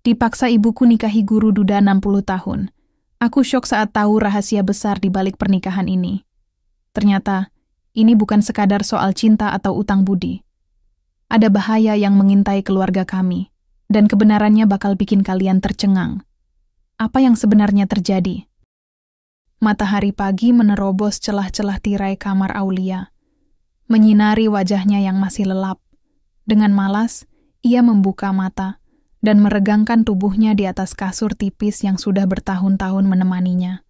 Dipaksa ibuku nikahi guru duda 60 tahun. Aku syok saat tahu rahasia besar di balik pernikahan ini. Ternyata, ini bukan sekadar soal cinta atau utang budi. Ada bahaya yang mengintai keluarga kami, dan kebenarannya bakal bikin kalian tercengang. Apa yang sebenarnya terjadi? Matahari pagi menerobos celah-celah tirai kamar Aulia, menyinari wajahnya yang masih lelap. Dengan malas, ia membuka mata dan meregangkan tubuhnya di atas kasur tipis yang sudah bertahun-tahun menemaninya.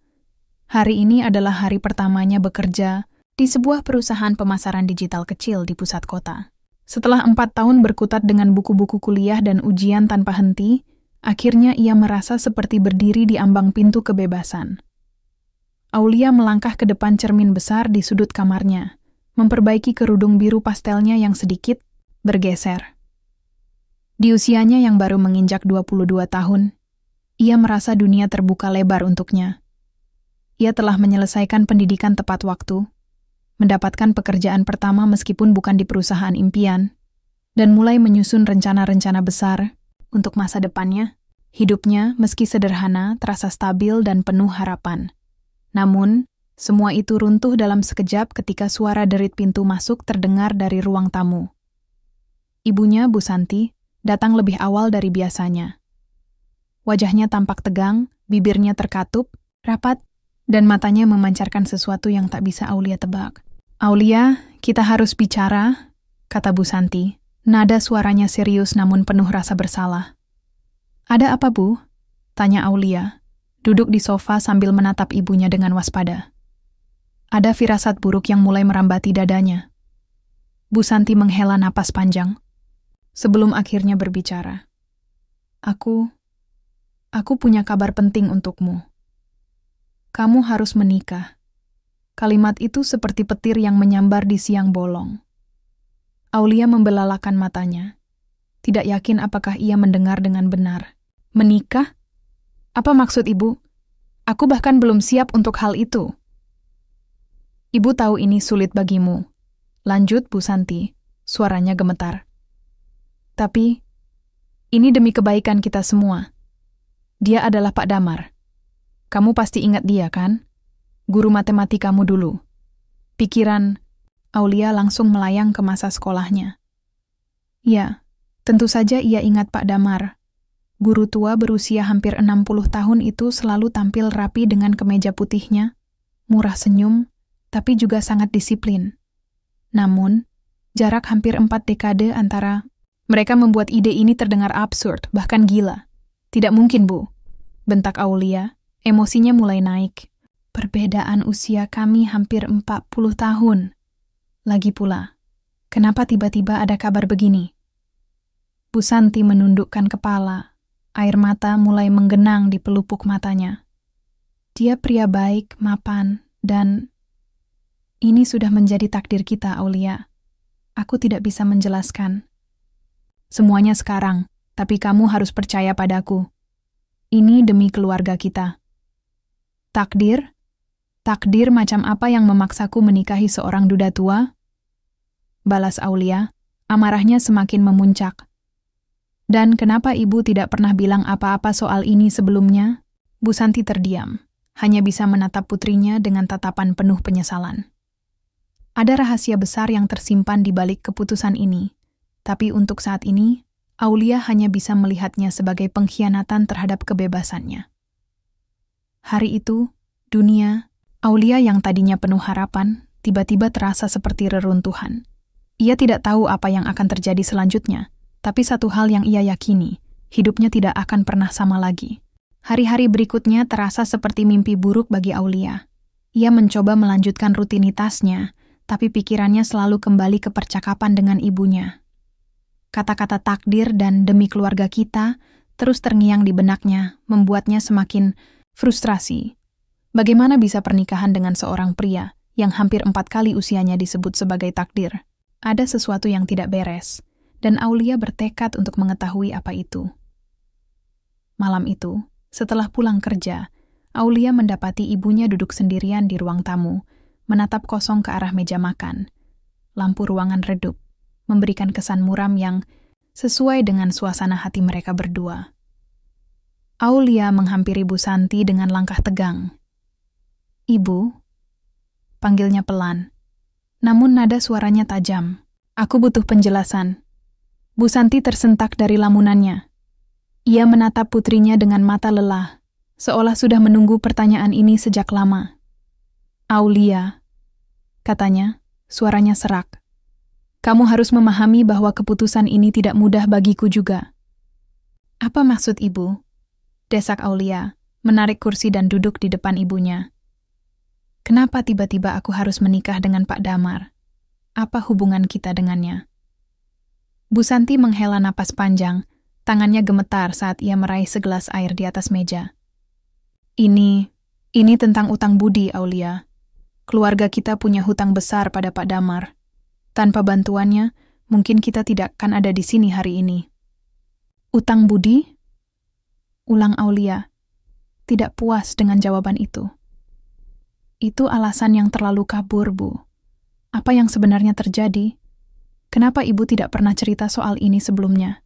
Hari ini adalah hari pertamanya bekerja di sebuah perusahaan pemasaran digital kecil di pusat kota. Setelah 4 tahun berkutat dengan buku-buku kuliah dan ujian tanpa henti, akhirnya ia merasa seperti berdiri di ambang pintu kebebasan. Aulia melangkah ke depan cermin besar di sudut kamarnya, memperbaiki kerudung biru pastelnya yang sedikit bergeser. Di usianya yang baru menginjak 22 tahun, ia merasa dunia terbuka lebar untuknya. Ia telah menyelesaikan pendidikan tepat waktu, mendapatkan pekerjaan pertama meskipun bukan di perusahaan impian, dan mulai menyusun rencana-rencana besar untuk masa depannya. Hidupnya, meski sederhana, terasa stabil dan penuh harapan. Namun, semua itu runtuh dalam sekejap ketika suara derit pintu masuk terdengar dari ruang tamu. Ibunya, Bu Santi, datang lebih awal dari biasanya. Wajahnya tampak tegang, bibirnya terkatup, rapat, dan matanya memancarkan sesuatu yang tak bisa Aulia tebak. "Aulia, kita harus bicara," kata Bu Santi. Nada suaranya serius namun penuh rasa bersalah. "Ada apa, Bu?" tanya Aulia, duduk di sofa sambil menatap ibunya dengan waspada. Ada firasat buruk yang mulai merambati dadanya. Bu Santi menghela napas panjang sebelum akhirnya berbicara. Aku punya kabar penting untukmu. Kamu harus menikah." Kalimat itu seperti petir yang menyambar di siang bolong. Aulia membelalakan matanya. Tidak yakin apakah ia mendengar dengan benar. "Menikah? Apa maksud ibu? Aku bahkan belum siap untuk hal itu." "Ibu tahu ini sulit bagimu," lanjut Bu Santi, suaranya gemetar. "Tapi, ini demi kebaikan kita semua. Dia adalah Pak Damar. Kamu pasti ingat dia, kan? Guru matematikamu dulu." Pikiran Aulia langsung melayang ke masa sekolahnya. Ya, tentu saja ia ingat Pak Damar. Guru tua berusia hampir 60 tahun itu selalu tampil rapi dengan kemeja putihnya, murah senyum, tapi juga sangat disiplin. Namun, jarak hampir 4 dekade antara mereka membuat ide ini terdengar absurd, bahkan gila. "Tidak mungkin, Bu," bentak Aulia, emosinya mulai naik. "Perbedaan usia kami hampir 40 tahun. Lagi pula, kenapa tiba-tiba ada kabar begini?" Bu Santi menundukkan kepala, air mata mulai menggenang di pelupuk matanya. Dia pria baik, mapan, dan ini sudah menjadi takdir kita, Aulia. Aku tidak bisa menjelaskan semuanya sekarang, tapi kamu harus percaya padaku. Ini demi keluarga kita." "Takdir? Takdir macam apa yang memaksaku menikahi seorang duda tua?" balas Aulia, amarahnya semakin memuncak. "Dan kenapa ibu tidak pernah bilang apa-apa soal ini sebelumnya?" Bu Santi terdiam, hanya bisa menatap putrinya dengan tatapan penuh penyesalan. Ada rahasia besar yang tersimpan di balik keputusan ini, tapi untuk saat ini, Aulia hanya bisa melihatnya sebagai pengkhianatan terhadap kebebasannya. Hari itu, dunia, Aulia yang tadinya penuh harapan, tiba-tiba terasa seperti reruntuhan. Ia tidak tahu apa yang akan terjadi selanjutnya, tapi satu hal yang ia yakini, hidupnya tidak akan pernah sama lagi. Hari-hari berikutnya terasa seperti mimpi buruk bagi Aulia. Ia mencoba melanjutkan rutinitasnya, tapi pikirannya selalu kembali ke percakapan dengan ibunya. Kata-kata takdir dan demi keluarga kita terus terngiang di benaknya, membuatnya semakin frustrasi. Bagaimana bisa pernikahan dengan seorang pria yang hampir 4 kali usianya disebut sebagai takdir? Ada sesuatu yang tidak beres, dan Aulia bertekad untuk mengetahui apa itu. Malam itu, setelah pulang kerja, Aulia mendapati ibunya duduk sendirian di ruang tamu, menatap kosong ke arah meja makan. Lampu ruangan redup, memberikan kesan muram yang sesuai dengan suasana hati mereka berdua. Aulia menghampiri Bu Santi dengan langkah tegang. "Ibu," panggilnya pelan, namun nada suaranya tajam. "Aku butuh penjelasan." Bu Santi tersentak dari lamunannya. Ia menatap putrinya dengan mata lelah, seolah sudah menunggu pertanyaan ini sejak lama. "Aulia," katanya, suaranya serak. "Kamu harus memahami bahwa keputusan ini tidak mudah bagiku juga." "Apa maksud ibu?" desak Aulia, menarik kursi dan duduk di depan ibunya. "Kenapa tiba-tiba aku harus menikah dengan Pak Damar? Apa hubungan kita dengannya?" Bu Santi menghela napas panjang, tangannya gemetar saat ia meraih segelas air di atas meja. Ini tentang utang budi, Aulia. Keluarga kita punya hutang besar pada Pak Damar. Tanpa bantuannya, mungkin kita tidak akan ada di sini hari ini." "Utang budi?" ulang Aulia, tidak puas dengan jawaban itu. "Itu alasan yang terlalu kabur, Bu. Apa yang sebenarnya terjadi? Kenapa ibu tidak pernah cerita soal ini sebelumnya?"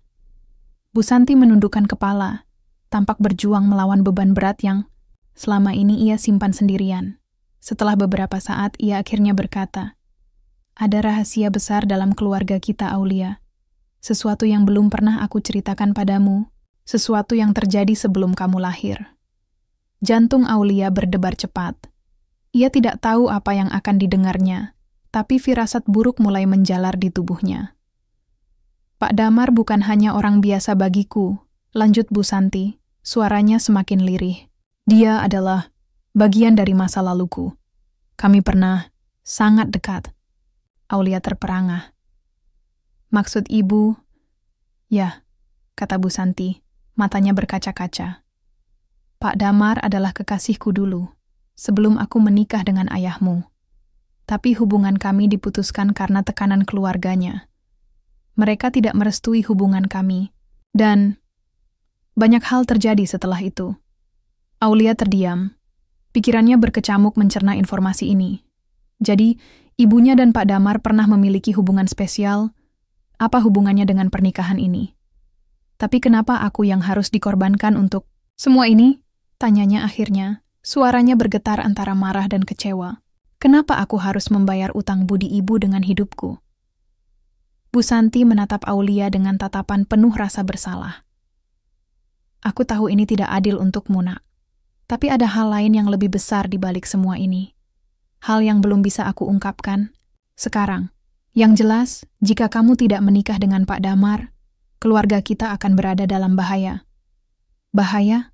Bu Santi menundukkan kepala, tampak berjuang melawan beban berat yang selama ini ia simpan sendirian. Setelah beberapa saat, ia akhirnya berkata, "Ada rahasia besar dalam keluarga kita, Aulia. Sesuatu yang belum pernah aku ceritakan padamu, sesuatu yang terjadi sebelum kamu lahir." Jantung Aulia berdebar cepat. Ia tidak tahu apa yang akan didengarnya, tapi firasat buruk mulai menjalar di tubuhnya. "Pak Damar bukan hanya orang biasa bagiku," lanjut Bu Santi, suaranya semakin lirih. "Dia adalah bagian dari masa laluku. Kami pernah sangat dekat." Aulia terperangah. "Maksud ibu?" "Ya," kata Bu Santi, matanya berkaca-kaca. "Pak Damar adalah kekasihku dulu, sebelum aku menikah dengan ayahmu. Tapi hubungan kami diputuskan karena tekanan keluarganya. Mereka tidak merestui hubungan kami, dan banyak hal terjadi setelah itu." Aulia terdiam. Pikirannya berkecamuk mencerna informasi ini. Jadi, ibunya dan Pak Damar pernah memiliki hubungan spesial. Apa hubungannya dengan pernikahan ini? Tapi kenapa aku yang harus dikorbankan untuk semua ini? Tanyanya akhirnya, suaranya bergetar antara marah dan kecewa. "Kenapa aku harus membayar utang budi ibu dengan hidupku?" Bu Santi menatap Aulia dengan tatapan penuh rasa bersalah. "Aku tahu ini tidak adil untukmu, Nak. Tapi ada hal lain yang lebih besar di balik semua ini. Hal yang belum bisa aku ungkapkan sekarang. Yang jelas, jika kamu tidak menikah dengan Pak Damar, keluarga kita akan berada dalam bahaya." "Bahaya?"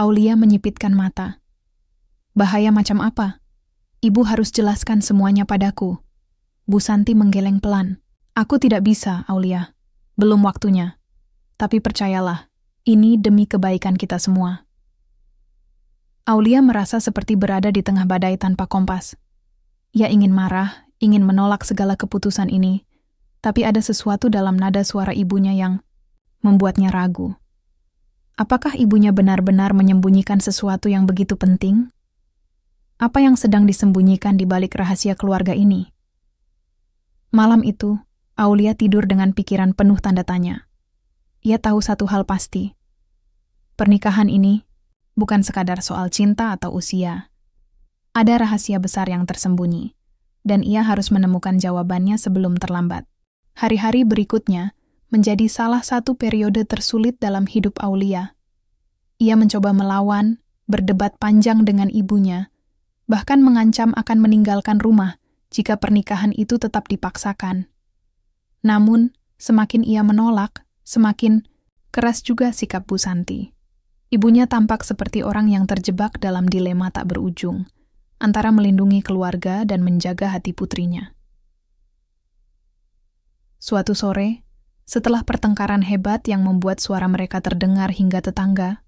Aulia menyipitkan mata. "Bahaya macam apa? Ibu harus jelaskan semuanya padaku." Bu Santi menggeleng pelan. "Aku tidak bisa, Aulia. Belum waktunya. Tapi percayalah, ini demi kebaikan kita semua." Aulia merasa seperti berada di tengah badai tanpa kompas. Ia ingin marah, ingin menolak segala keputusan ini, tapi ada sesuatu dalam nada suara ibunya yang membuatnya ragu. Apakah ibunya benar-benar menyembunyikan sesuatu yang begitu penting? Apa yang sedang disembunyikan di balik rahasia keluarga ini? Malam itu, Aulia tidur dengan pikiran penuh tanda tanya. Ia tahu satu hal pasti. Pernikahan ini bukan sekadar soal cinta atau usia. Ada rahasia besar yang tersembunyi, dan ia harus menemukan jawabannya sebelum terlambat. Hari-hari berikutnya menjadi salah satu periode tersulit dalam hidup Aulia. Ia mencoba melawan, berdebat panjang dengan ibunya, bahkan mengancam akan meninggalkan rumah jika pernikahan itu tetap dipaksakan. Namun, semakin ia menolak, semakin keras juga sikap Bu Santi. Ibunya tampak seperti orang yang terjebak dalam dilema tak berujung, antara melindungi keluarga dan menjaga hati putrinya. Suatu sore, setelah pertengkaran hebat yang membuat suara mereka terdengar hingga tetangga,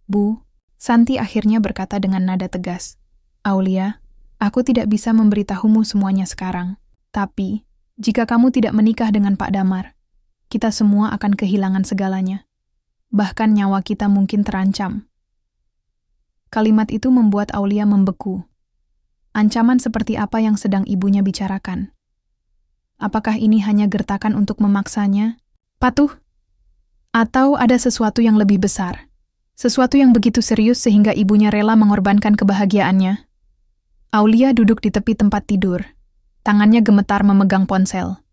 Bu Santi akhirnya berkata dengan nada tegas, "Aulia, aku tidak bisa memberitahumu semuanya sekarang, tapi jika kamu tidak menikah dengan Pak Damar, kita semua akan kehilangan segalanya. Bahkan nyawa kita mungkin terancam." Kalimat itu membuat Aulia membeku. Ancaman seperti apa yang sedang ibunya bicarakan? Apakah ini hanya gertakan untuk memaksanya? Patuh? Atau ada sesuatu yang lebih besar? Sesuatu yang begitu serius sehingga ibunya rela mengorbankan kebahagiaannya. Aulia duduk di tepi tempat tidur. Tangannya gemetar memegang ponsel.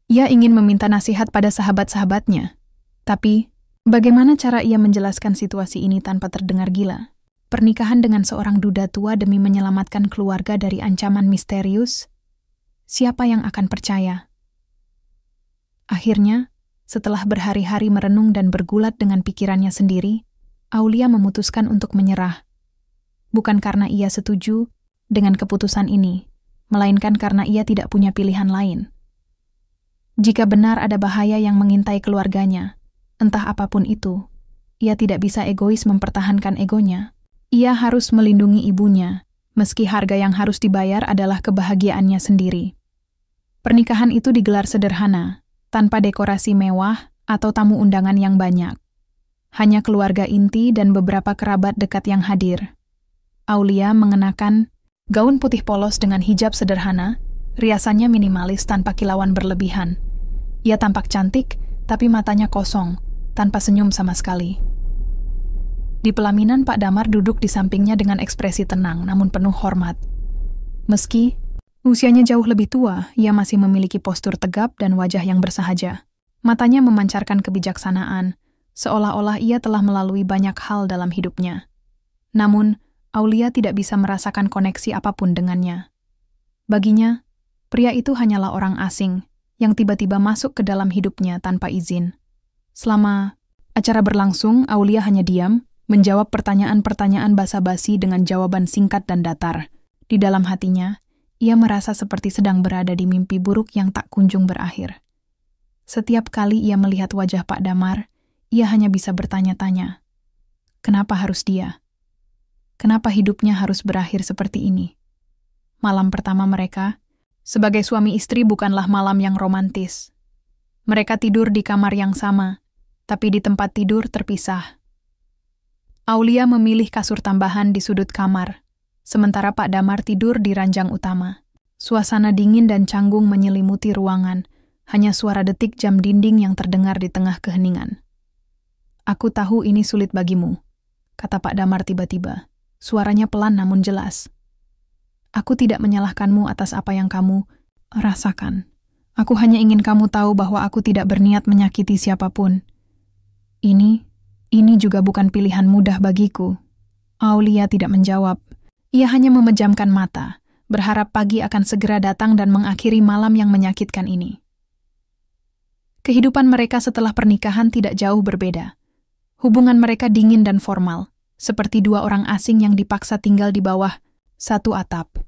Ia ingin meminta nasihat pada sahabat-sahabatnya. Tapi, bagaimana cara ia menjelaskan situasi ini tanpa terdengar gila? Pernikahan dengan seorang duda tua demi menyelamatkan keluarga dari ancaman misterius? Siapa yang akan percaya? Akhirnya, setelah berhari-hari merenung dan bergulat dengan pikirannya sendiri, Aulia memutuskan untuk menyerah. Bukan karena ia setuju dengan keputusan ini, melainkan karena ia tidak punya pilihan lain. Jika benar ada bahaya yang mengintai keluarganya, entah apapun itu, ia tidak bisa egois mempertahankan egonya. Ia harus melindungi ibunya, meski harga yang harus dibayar adalah kebahagiaannya sendiri. Pernikahan itu digelar sederhana, tanpa dekorasi mewah atau tamu undangan yang banyak. Hanya keluarga inti dan beberapa kerabat dekat yang hadir. Aulia mengenakan gaun putih polos dengan hijab sederhana, riasannya minimalis tanpa kilauan berlebihan. Ia tampak cantik, tapi matanya kosong, tanpa senyum sama sekali. Di pelaminan, Pak Damar duduk di sampingnya dengan ekspresi tenang namun penuh hormat. Meski usianya jauh lebih tua, ia masih memiliki postur tegap dan wajah yang bersahaja. Matanya memancarkan kebijaksanaan, seolah-olah ia telah melalui banyak hal dalam hidupnya. Namun, Aulia tidak bisa merasakan koneksi apapun dengannya. Baginya, pria itu hanyalah orang asing yang tiba-tiba masuk ke dalam hidupnya tanpa izin. Selama acara berlangsung, Aulia hanya diam, menjawab pertanyaan-pertanyaan basa-basi dengan jawaban singkat dan datar. Di dalam hatinya, ia merasa seperti sedang berada di mimpi buruk yang tak kunjung berakhir. Setiap kali ia melihat wajah Pak Damar, ia hanya bisa bertanya-tanya, kenapa harus dia? Kenapa hidupnya harus berakhir seperti ini? Malam pertama mereka, sebagai suami istri, bukanlah malam yang romantis. Mereka tidur di kamar yang sama, tapi di tempat tidur terpisah. Aulia memilih kasur tambahan di sudut kamar, sementara Pak Damar tidur di ranjang utama. Suasana dingin dan canggung menyelimuti ruangan, hanya suara detik jam dinding yang terdengar di tengah keheningan. "Aku tahu ini sulit bagimu," kata Pak Damar tiba-tiba. Suaranya pelan namun jelas. "Aku tidak menyalahkanmu atas apa yang kamu rasakan. Aku hanya ingin kamu tahu bahwa aku tidak berniat menyakiti siapapun. Ini juga bukan pilihan mudah bagiku." Aulia tidak menjawab. Ia hanya memejamkan mata, berharap pagi akan segera datang dan mengakhiri malam yang menyakitkan ini. Kehidupan mereka setelah pernikahan tidak jauh berbeda. Hubungan mereka dingin dan formal, seperti dua orang asing yang dipaksa tinggal di bawah satu atap.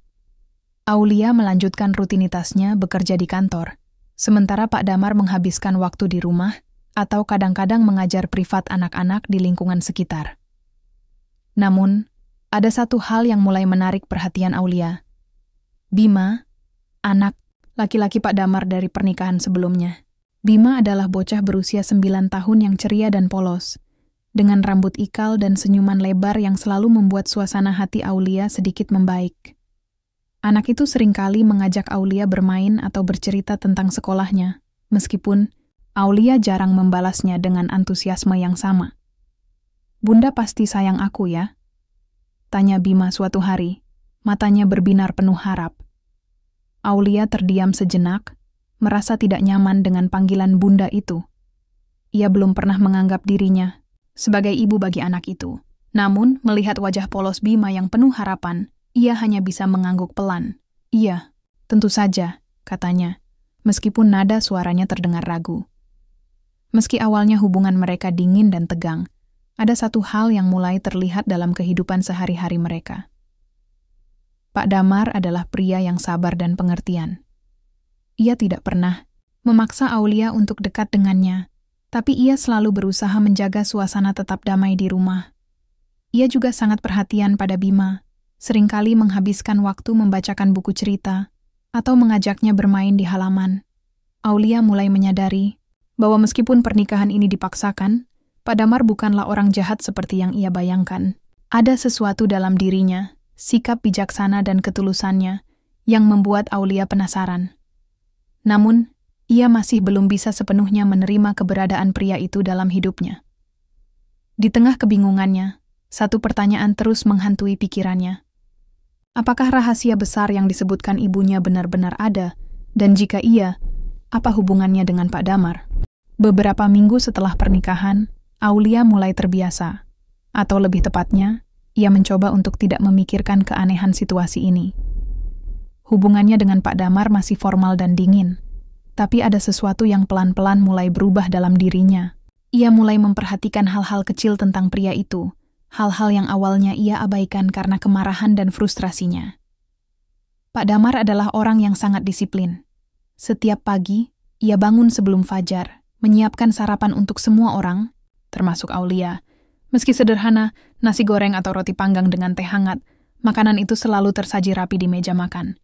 Aulia melanjutkan rutinitasnya bekerja di kantor, sementara Pak Damar menghabiskan waktu di rumah atau kadang-kadang mengajar privat anak-anak di lingkungan sekitar. Namun, ada satu hal yang mulai menarik perhatian Aulia. Bima, anak laki-laki Pak Damar dari pernikahan sebelumnya. Bima adalah bocah berusia 9 tahun yang ceria dan polos, dengan rambut ikal dan senyuman lebar yang selalu membuat suasana hati Aulia sedikit membaik. Anak itu seringkali mengajak Aulia bermain atau bercerita tentang sekolahnya, meskipun Aulia jarang membalasnya dengan antusiasme yang sama. "Bunda pasti sayang aku ya?" tanya Bima suatu hari, matanya berbinar penuh harap. Aulia terdiam sejenak, merasa tidak nyaman dengan panggilan bunda itu. Ia belum pernah menganggap dirinya sebagai ibu bagi anak itu. Namun, melihat wajah polos Bima yang penuh harapan, ia hanya bisa mengangguk pelan. "Iya, tentu saja," katanya, meskipun nada suaranya terdengar ragu. Meski awalnya hubungan mereka dingin dan tegang, ada satu hal yang mulai terlihat dalam kehidupan sehari-hari mereka. Pak Damar adalah pria yang sabar dan pengertian. Ia tidak pernah memaksa Aulia untuk dekat dengannya, tapi ia selalu berusaha menjaga suasana tetap damai di rumah. Ia juga sangat perhatian pada Bima, seringkali menghabiskan waktu membacakan buku cerita atau mengajaknya bermain di halaman. Aulia mulai menyadari bahwa meskipun pernikahan ini dipaksakan, Pak Damar bukanlah orang jahat seperti yang ia bayangkan. Ada sesuatu dalam dirinya, sikap bijaksana dan ketulusannya, yang membuat Aulia penasaran. Namun, ia masih belum bisa sepenuhnya menerima keberadaan pria itu dalam hidupnya. Di tengah kebingungannya, satu pertanyaan terus menghantui pikirannya. Apakah rahasia besar yang disebutkan ibunya benar-benar ada? Dan jika iya, apa hubungannya dengan Pak Damar? Beberapa minggu setelah pernikahan, Aulia mulai terbiasa. Atau lebih tepatnya, ia mencoba untuk tidak memikirkan keanehan situasi ini. Hubungannya dengan Pak Damar masih formal dan dingin, tapi ada sesuatu yang pelan-pelan mulai berubah dalam dirinya. Ia mulai memperhatikan hal-hal kecil tentang pria itu, hal-hal yang awalnya ia abaikan karena kemarahan dan frustrasinya. Pak Damar adalah orang yang sangat disiplin. Setiap pagi, ia bangun sebelum fajar, menyiapkan sarapan untuk semua orang, termasuk Aulia. Meski sederhana, nasi goreng atau roti panggang dengan teh hangat, makanan itu selalu tersaji rapi di meja makan.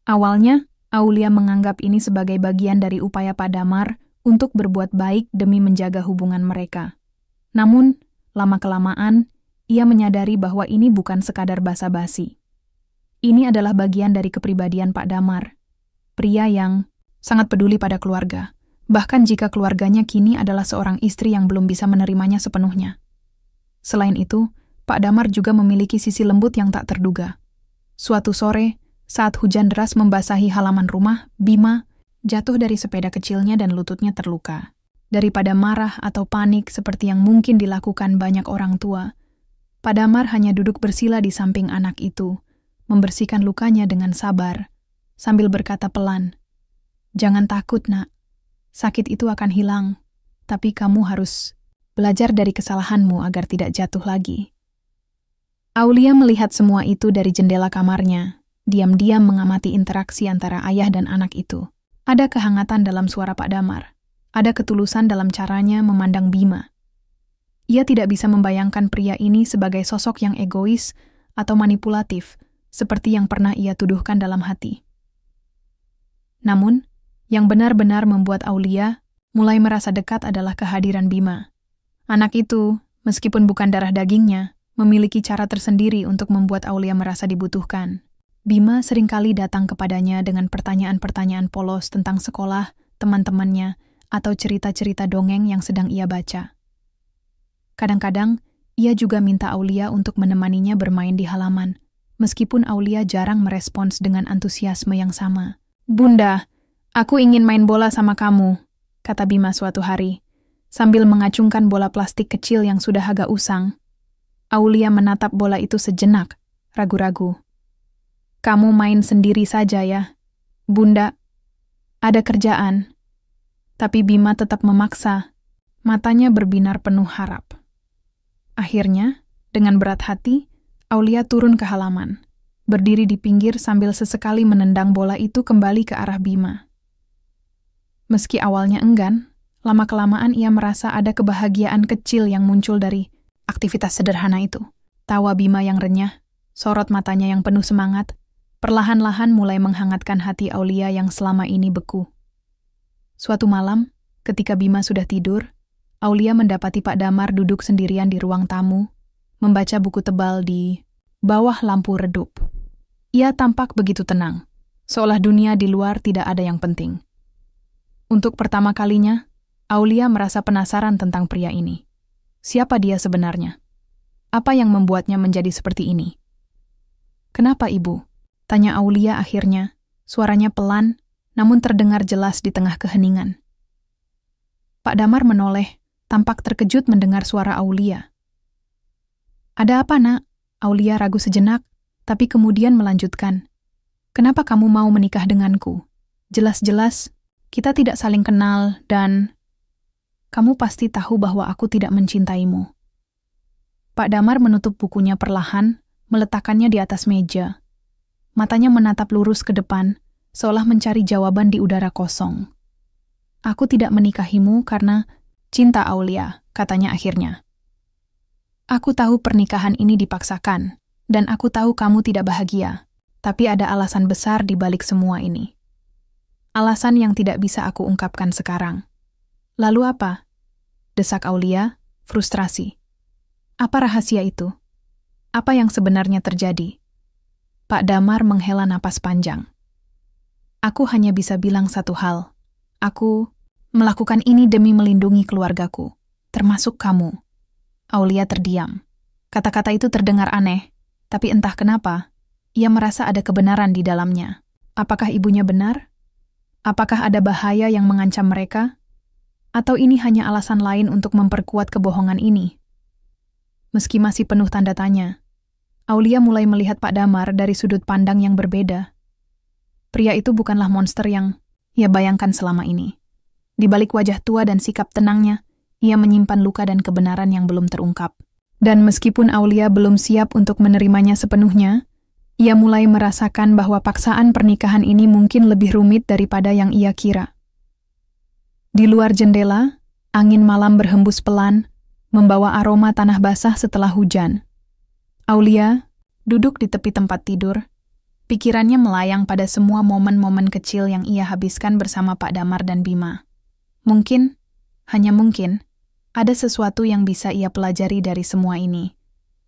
Awalnya, Aulia menganggap ini sebagai bagian dari upaya Pak Damar untuk berbuat baik demi menjaga hubungan mereka. Namun, lama-kelamaan, ia menyadari bahwa ini bukan sekadar basa-basi. Ini adalah bagian dari kepribadian Pak Damar, pria yang sangat peduli pada keluarga, bahkan jika keluarganya kini adalah seorang istri yang belum bisa menerimanya sepenuhnya. Selain itu, Pak Damar juga memiliki sisi lembut yang tak terduga. Suatu sore, saat hujan deras membasahi halaman rumah, Bima jatuh dari sepeda kecilnya dan lututnya terluka. Daripada marah atau panik seperti yang mungkin dilakukan banyak orang tua, Pak Damar hanya duduk bersila di samping anak itu, membersihkan lukanya dengan sabar, sambil berkata pelan, "Jangan takut, Nak. Sakit itu akan hilang, tapi kamu harus belajar dari kesalahanmu agar tidak jatuh lagi." Aulia melihat semua itu dari jendela kamarnya, diam-diam mengamati interaksi antara ayah dan anak itu. Ada kehangatan dalam suara Pak Damar, ada ketulusan dalam caranya memandang Bima. Ia tidak bisa membayangkan pria ini sebagai sosok yang egois atau manipulatif, seperti yang pernah ia tuduhkan dalam hati. Namun, yang benar-benar membuat Aulia mulai merasa dekat adalah kehadiran Bima. Anak itu, meskipun bukan darah dagingnya, memiliki cara tersendiri untuk membuat Aulia merasa dibutuhkan. Bima seringkali datang kepadanya dengan pertanyaan-pertanyaan polos tentang sekolah, teman-temannya, atau cerita-cerita dongeng yang sedang ia baca. Kadang-kadang, ia juga minta Aulia untuk menemaninya bermain di halaman, meskipun Aulia jarang merespons dengan antusiasme yang sama. "Bunda, aku ingin main bola sama kamu," kata Bima suatu hari, sambil mengacungkan bola plastik kecil yang sudah agak usang. Aulia menatap bola itu sejenak, ragu-ragu. "Kamu main sendiri saja ya, Bunda. Ada kerjaan." Tapi Bima tetap memaksa, matanya berbinar penuh harap. Akhirnya, dengan berat hati, Aulia turun ke halaman, berdiri di pinggir sambil sesekali menendang bola itu kembali ke arah Bima. Meski awalnya enggan, lama-kelamaan ia merasa ada kebahagiaan kecil yang muncul dari aktivitas sederhana itu. Tawa Bima yang renyah, sorot matanya yang penuh semangat, perlahan-lahan mulai menghangatkan hati Aulia yang selama ini beku. Suatu malam, ketika Bima sudah tidur, Aulia mendapati Pak Damar duduk sendirian di ruang tamu, membaca buku tebal di bawah lampu redup. Ia tampak begitu tenang, seolah dunia di luar tidak ada yang penting. Untuk pertama kalinya, Aulia merasa penasaran tentang pria ini. Siapa dia sebenarnya? Apa yang membuatnya menjadi seperti ini? "Kenapa, Ibu?" tanya Aulia akhirnya, suaranya pelan, namun terdengar jelas di tengah keheningan. Pak Damar menoleh, tampak terkejut mendengar suara Aulia. "Ada apa, Nak?" Aulia ragu sejenak, tapi kemudian melanjutkan. "Kenapa kamu mau menikah denganku? Jelas-jelas, kita tidak saling kenal dan kamu pasti tahu bahwa aku tidak mencintaimu." Pak Damar menutup bukunya perlahan, meletakkannya di atas meja. Matanya menatap lurus ke depan, seolah mencari jawaban di udara kosong. "Aku tidak menikahimu karena cinta, Aulia," katanya akhirnya. "Aku tahu pernikahan ini dipaksakan, dan aku tahu kamu tidak bahagia, tapi ada alasan besar di balik semua ini. Alasan yang tidak bisa aku ungkapkan sekarang." "Lalu apa?" desak Aulia, frustrasi. "Apa rahasia itu? Apa yang sebenarnya terjadi?" Pak Damar menghela napas panjang. "Aku hanya bisa bilang satu hal. Aku melakukan ini demi melindungi keluargaku, termasuk kamu. Aulia terdiam. Kata-kata itu terdengar aneh, tapi entah kenapa, ia merasa ada kebenaran di dalamnya. Apakah ibunya benar? Apakah ada bahaya yang mengancam mereka? Atau ini hanya alasan lain untuk memperkuat kebohongan ini? Meski masih penuh tanda tanya, Aulia mulai melihat Pak Damar dari sudut pandang yang berbeda. Pria itu bukanlah monster yang ia bayangkan selama ini. Di balik wajah tua dan sikap tenangnya, ia menyimpan luka dan kebenaran yang belum terungkap. Dan meskipun Aulia belum siap untuk menerimanya sepenuhnya, ia mulai merasakan bahwa paksaan pernikahan ini mungkin lebih rumit daripada yang ia kira. Di luar jendela, angin malam berhembus pelan, membawa aroma tanah basah setelah hujan. Aulia duduk di tepi tempat tidur, pikirannya melayang pada semua momen-momen kecil yang ia habiskan bersama Pak Damar dan Bima. Mungkin, hanya mungkin, ada sesuatu yang bisa ia pelajari dari semua ini.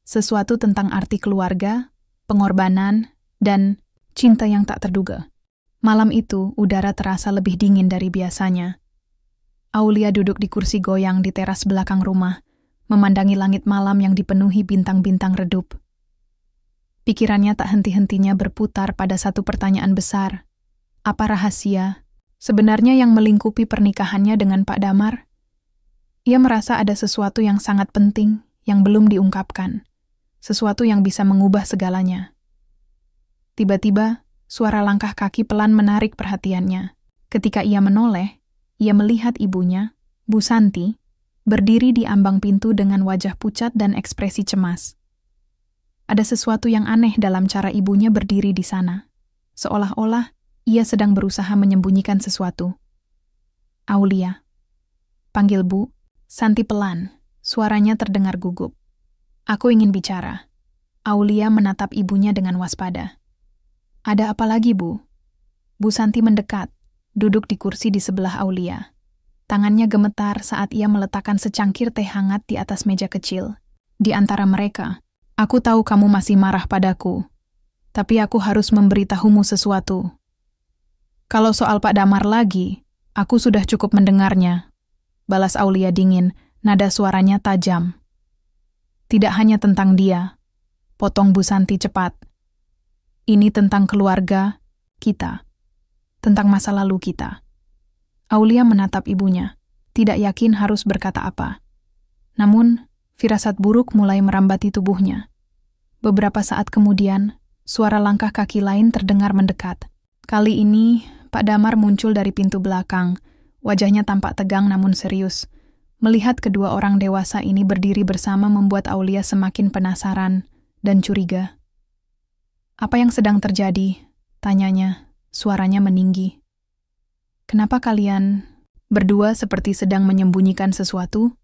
Sesuatu tentang arti keluarga, pengorbanan, dan cinta yang tak terduga. Malam itu, udara terasa lebih dingin dari biasanya. Aulia duduk di kursi goyang di teras belakang rumah, memandangi langit malam yang dipenuhi bintang-bintang redup. Pikirannya tak henti-hentinya berputar pada satu pertanyaan besar. Apa rahasia sebenarnya yang melingkupi pernikahannya dengan Pak Damar? Ia merasa ada sesuatu yang sangat penting yang belum diungkapkan. Sesuatu yang bisa mengubah segalanya. Tiba-tiba, suara langkah kaki pelan menarik perhatiannya. Ketika ia menoleh, ia melihat ibunya, Bu Santi, berdiri di ambang pintu dengan wajah pucat dan ekspresi cemas. Ada sesuatu yang aneh dalam cara ibunya berdiri di sana. Seolah-olah ia sedang berusaha menyembunyikan sesuatu. Aulia. Panggil Bu. Santi pelan, suaranya terdengar gugup. Aku ingin bicara. Aulia menatap ibunya dengan waspada. Ada apa lagi, Bu? Bu Santi mendekat, duduk di kursi di sebelah Aulia. Tangannya gemetar saat ia meletakkan secangkir teh hangat di atas meja kecil. Di antara mereka, aku tahu kamu masih marah padaku, tapi aku harus memberitahumu sesuatu. Kalau soal Pak Damar lagi, aku sudah cukup mendengarnya. Balas Aulia dingin, nada suaranya tajam. Tidak hanya tentang dia, potong Bu Santi cepat. Ini tentang keluarga kita, tentang masa lalu kita. Aulia menatap ibunya, tidak yakin harus berkata apa. Namun, firasat buruk mulai merambati tubuhnya. Beberapa saat kemudian, suara langkah kaki lain terdengar mendekat. Kali ini, Pak Damar muncul dari pintu belakang, wajahnya tampak tegang namun serius. Melihat kedua orang dewasa ini berdiri bersama membuat Aulia semakin penasaran dan curiga. Apa yang sedang terjadi? Tanyanya, suaranya meninggi. Kenapa kalian berdua seperti sedang menyembunyikan sesuatu?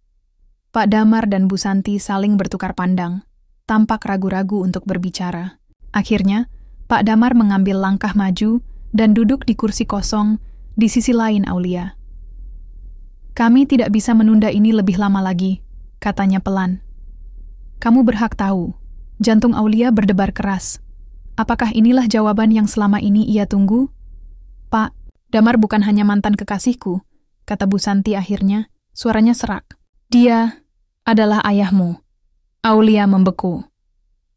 Pak Damar dan Bu Santi saling bertukar pandang, tampak ragu-ragu untuk berbicara. Akhirnya, Pak Damar mengambil langkah maju dan duduk di kursi kosong di sisi lain Aulia. Kami tidak bisa menunda ini lebih lama lagi, katanya pelan. Kamu berhak tahu. Jantung Aulia berdebar keras. Apakah inilah jawaban yang selama ini ia tunggu? Pak, Damar bukan hanya mantan kekasihku, kata Bu Santi akhirnya, suaranya serak. Dia adalah ayahmu. Aulia membeku.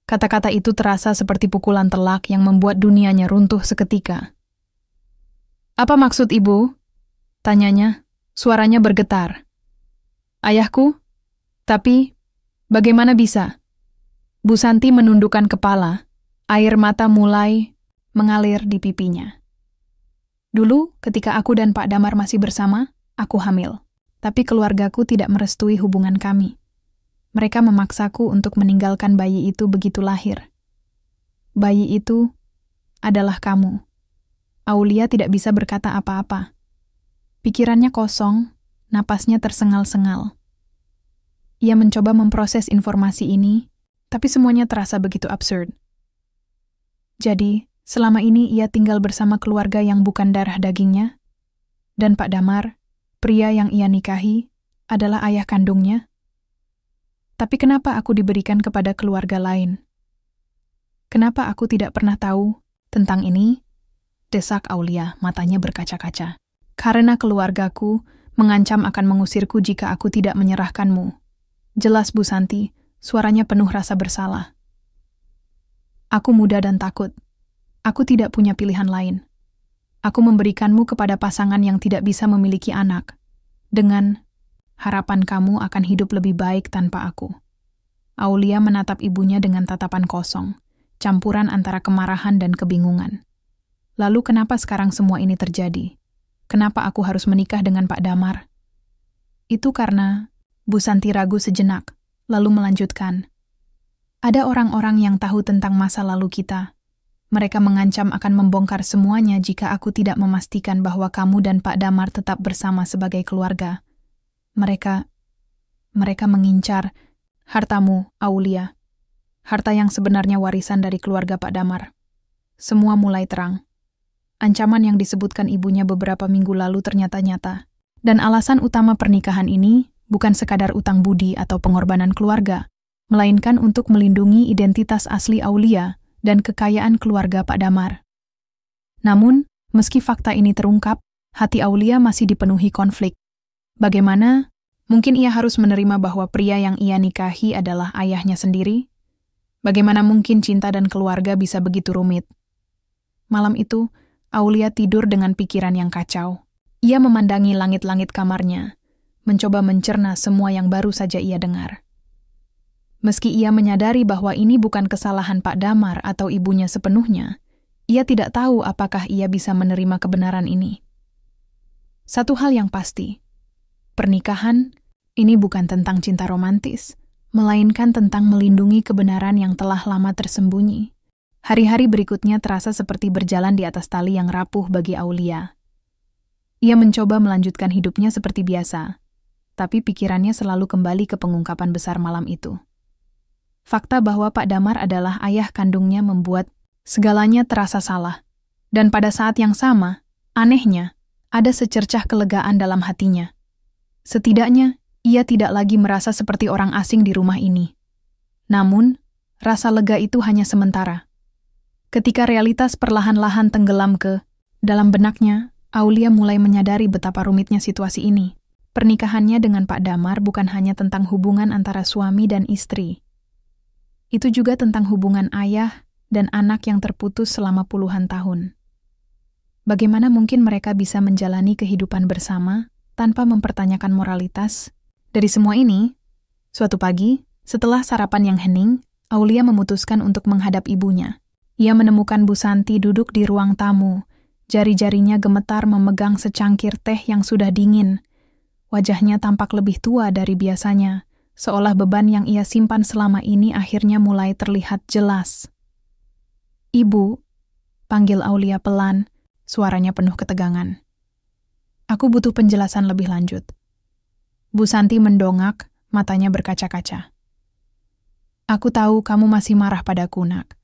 Kata-kata itu terasa seperti pukulan telak yang membuat dunianya runtuh seketika. Apa maksud ibu? Tanyanya. Suaranya bergetar. Ayahku? Tapi, bagaimana bisa? Bu Santi menundukkan kepala, air mata mulai mengalir di pipinya. Dulu, ketika aku dan Pak Damar masih bersama, aku hamil. Tapi keluargaku tidak merestui hubungan kami. Mereka memaksaku untuk meninggalkan bayi itu begitu lahir. Bayi itu adalah kamu. Aulia tidak bisa berkata apa-apa. Pikirannya kosong, napasnya tersengal-sengal. Ia mencoba memproses informasi ini, tapi semuanya terasa begitu absurd. Jadi, selama ini ia tinggal bersama keluarga yang bukan darah dagingnya, dan Pak Damar, pria yang ia nikahi, adalah ayah kandungnya. Tapi kenapa aku diberikan kepada keluarga lain? Kenapa aku tidak pernah tahu tentang ini? Desak Aulia, matanya berkaca-kaca. Karena keluargaku mengancam akan mengusirku jika aku tidak menyerahkanmu. Jelas Bu Santi, suaranya penuh rasa bersalah. Aku muda dan takut. Aku tidak punya pilihan lain. Aku memberikanmu kepada pasangan yang tidak bisa memiliki anak, dengan harapan kamu akan hidup lebih baik tanpa aku. Aulia menatap ibunya dengan tatapan kosong, campuran antara kemarahan dan kebingungan. Lalu kenapa sekarang semua ini terjadi? Kenapa aku harus menikah dengan Pak Damar? Itu karena Bu Santi ragu sejenak, lalu melanjutkan. Ada orang-orang yang tahu tentang masa lalu kita. Mereka mengancam akan membongkar semuanya jika aku tidak memastikan bahwa kamu dan Pak Damar tetap bersama sebagai keluarga. Mereka mengincar hartamu, Aulia. Harta yang sebenarnya warisan dari keluarga Pak Damar. Semua mulai terang. Ancaman yang disebutkan ibunya beberapa minggu lalu ternyata nyata. Dan alasan utama pernikahan ini bukan sekadar utang budi atau pengorbanan keluarga, melainkan untuk melindungi identitas asli Aulia dan kekayaan keluarga Pak Damar. Namun, meski fakta ini terungkap, hati Aulia masih dipenuhi konflik. Bagaimana? Mungkin ia harus menerima bahwa pria yang ia nikahi adalah ayahnya sendiri? Bagaimana mungkin cinta dan keluarga bisa begitu rumit? Malam itu, Aulia tidur dengan pikiran yang kacau. Ia memandangi langit-langit kamarnya, mencoba mencerna semua yang baru saja ia dengar. Meski ia menyadari bahwa ini bukan kesalahan Pak Damar atau ibunya sepenuhnya, ia tidak tahu apakah ia bisa menerima kebenaran ini. Satu hal yang pasti, pernikahan ini bukan tentang cinta romantis, melainkan tentang melindungi kebenaran yang telah lama tersembunyi. Hari-hari berikutnya terasa seperti berjalan di atas tali yang rapuh bagi Aulia. Ia mencoba melanjutkan hidupnya seperti biasa, tapi pikirannya selalu kembali ke pengungkapan besar malam itu. Fakta bahwa Pak Damar adalah ayah kandungnya membuat segalanya terasa salah. Dan pada saat yang sama, anehnya, ada secercah kelegaan dalam hatinya. Setidaknya, ia tidak lagi merasa seperti orang asing di rumah ini. Namun, rasa lega itu hanya sementara. Ketika realitas perlahan-lahan tenggelam ke dalam benaknya, Aulia mulai menyadari betapa rumitnya situasi ini. Pernikahannya dengan Pak Damar bukan hanya tentang hubungan antara suami dan istri. Itu juga tentang hubungan ayah dan anak yang terputus selama puluhan tahun. Bagaimana mungkin mereka bisa menjalani kehidupan bersama tanpa mempertanyakan moralitas? Dari semua ini, suatu pagi, setelah sarapan yang hening, Aulia memutuskan untuk menghadap ibunya. Ia menemukan Bu Santi duduk di ruang tamu. Jari-jarinya gemetar memegang secangkir teh yang sudah dingin. Wajahnya tampak lebih tua dari biasanya, seolah beban yang ia simpan selama ini akhirnya mulai terlihat jelas. "Ibu," panggil Aulia pelan, suaranya penuh ketegangan. "Aku butuh penjelasan lebih lanjut." Bu Santi mendongak, matanya berkaca-kaca. "Aku tahu kamu masih marah padaku, Nak.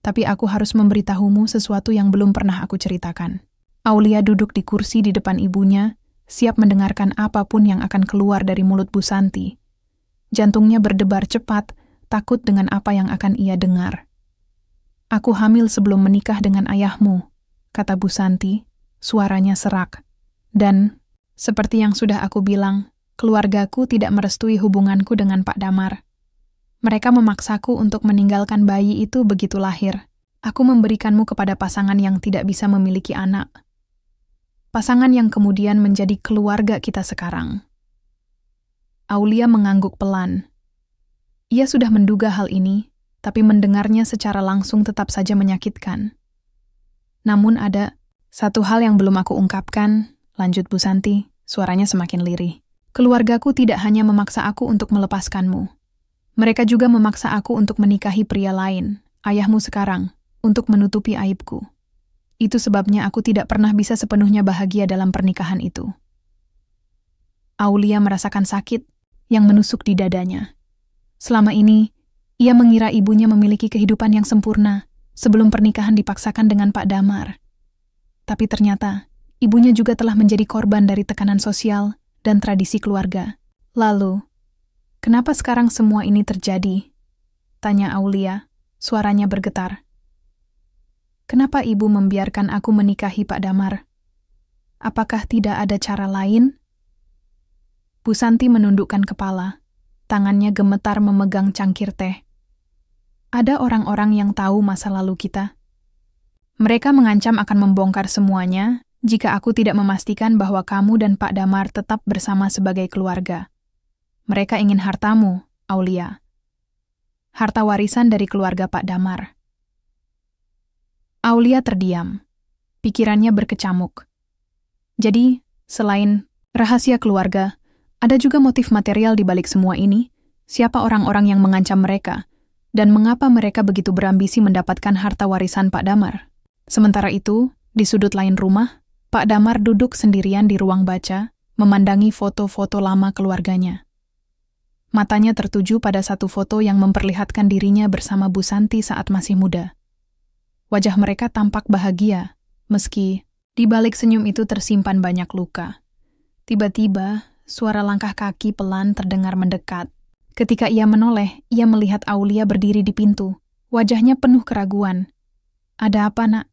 Tapi aku harus memberitahumu sesuatu yang belum pernah aku ceritakan." Aulia duduk di kursi di depan ibunya, siap mendengarkan apapun yang akan keluar dari mulut Bu Santi. Jantungnya berdebar cepat, takut dengan apa yang akan ia dengar. "Aku hamil sebelum menikah dengan ayahmu," kata Bu Santi, suaranya serak. "Dan, seperti yang sudah aku bilang, keluargaku tidak merestui hubunganku dengan Pak Damar. Mereka memaksaku untuk meninggalkan bayi itu begitu lahir. Aku memberikanmu kepada pasangan yang tidak bisa memiliki anak. Pasangan yang kemudian menjadi keluarga kita sekarang." Aulia mengangguk pelan. Ia sudah menduga hal ini, tapi mendengarnya secara langsung tetap saja menyakitkan. "Namun ada satu hal yang belum aku ungkapkan," lanjut Bu Santi, suaranya semakin lirih. "Keluargaku tidak hanya memaksa aku untuk melepaskanmu. Mereka juga memaksa aku untuk menikahi pria lain, ayahmu sekarang, untuk menutupi aibku. Itu sebabnya aku tidak pernah bisa sepenuhnya bahagia dalam pernikahan itu." Aulia merasakan sakit yang menusuk di dadanya. Selama ini, ia mengira ibunya memiliki kehidupan yang sempurna sebelum pernikahan dipaksakan dengan Pak Damar. Tapi ternyata, ibunya juga telah menjadi korban dari tekanan sosial dan tradisi keluarga. "Lalu, kenapa sekarang semua ini terjadi?" tanya Aulia, suaranya bergetar. "Kenapa ibu membiarkan aku menikahi Pak Damar? Apakah tidak ada cara lain?" Bu Santi menundukkan kepala. tangannya gemetar memegang cangkir teh. Ada orang-orang yang tahu masa lalu kita. Mereka mengancam akan membongkar semuanya jika aku tidak memastikan bahwa kamu dan Pak Damar tetap bersama sebagai keluarga. Mereka ingin hartamu, Aulia. Harta warisan dari keluarga Pak Damar. Aulia terdiam. Pikirannya berkecamuk. Jadi, selain rahasia keluarga, ada juga motif material di balik semua ini. Siapa orang-orang yang mengancam mereka, dan mengapa mereka begitu berambisi mendapatkan harta warisan Pak Damar? Sementara itu, di sudut lain rumah, Pak Damar duduk sendirian di ruang baca, memandangi foto-foto lama keluarganya. Matanya tertuju pada satu foto yang memperlihatkan dirinya bersama Bu Santi saat masih muda. Wajah mereka tampak bahagia, meski di balik senyum itu tersimpan banyak luka. Tiba-tiba, suara langkah kaki pelan terdengar mendekat. Ketika ia menoleh, ia melihat Aulia berdiri di pintu. Wajahnya penuh keraguan. "Ada apa, Nak?"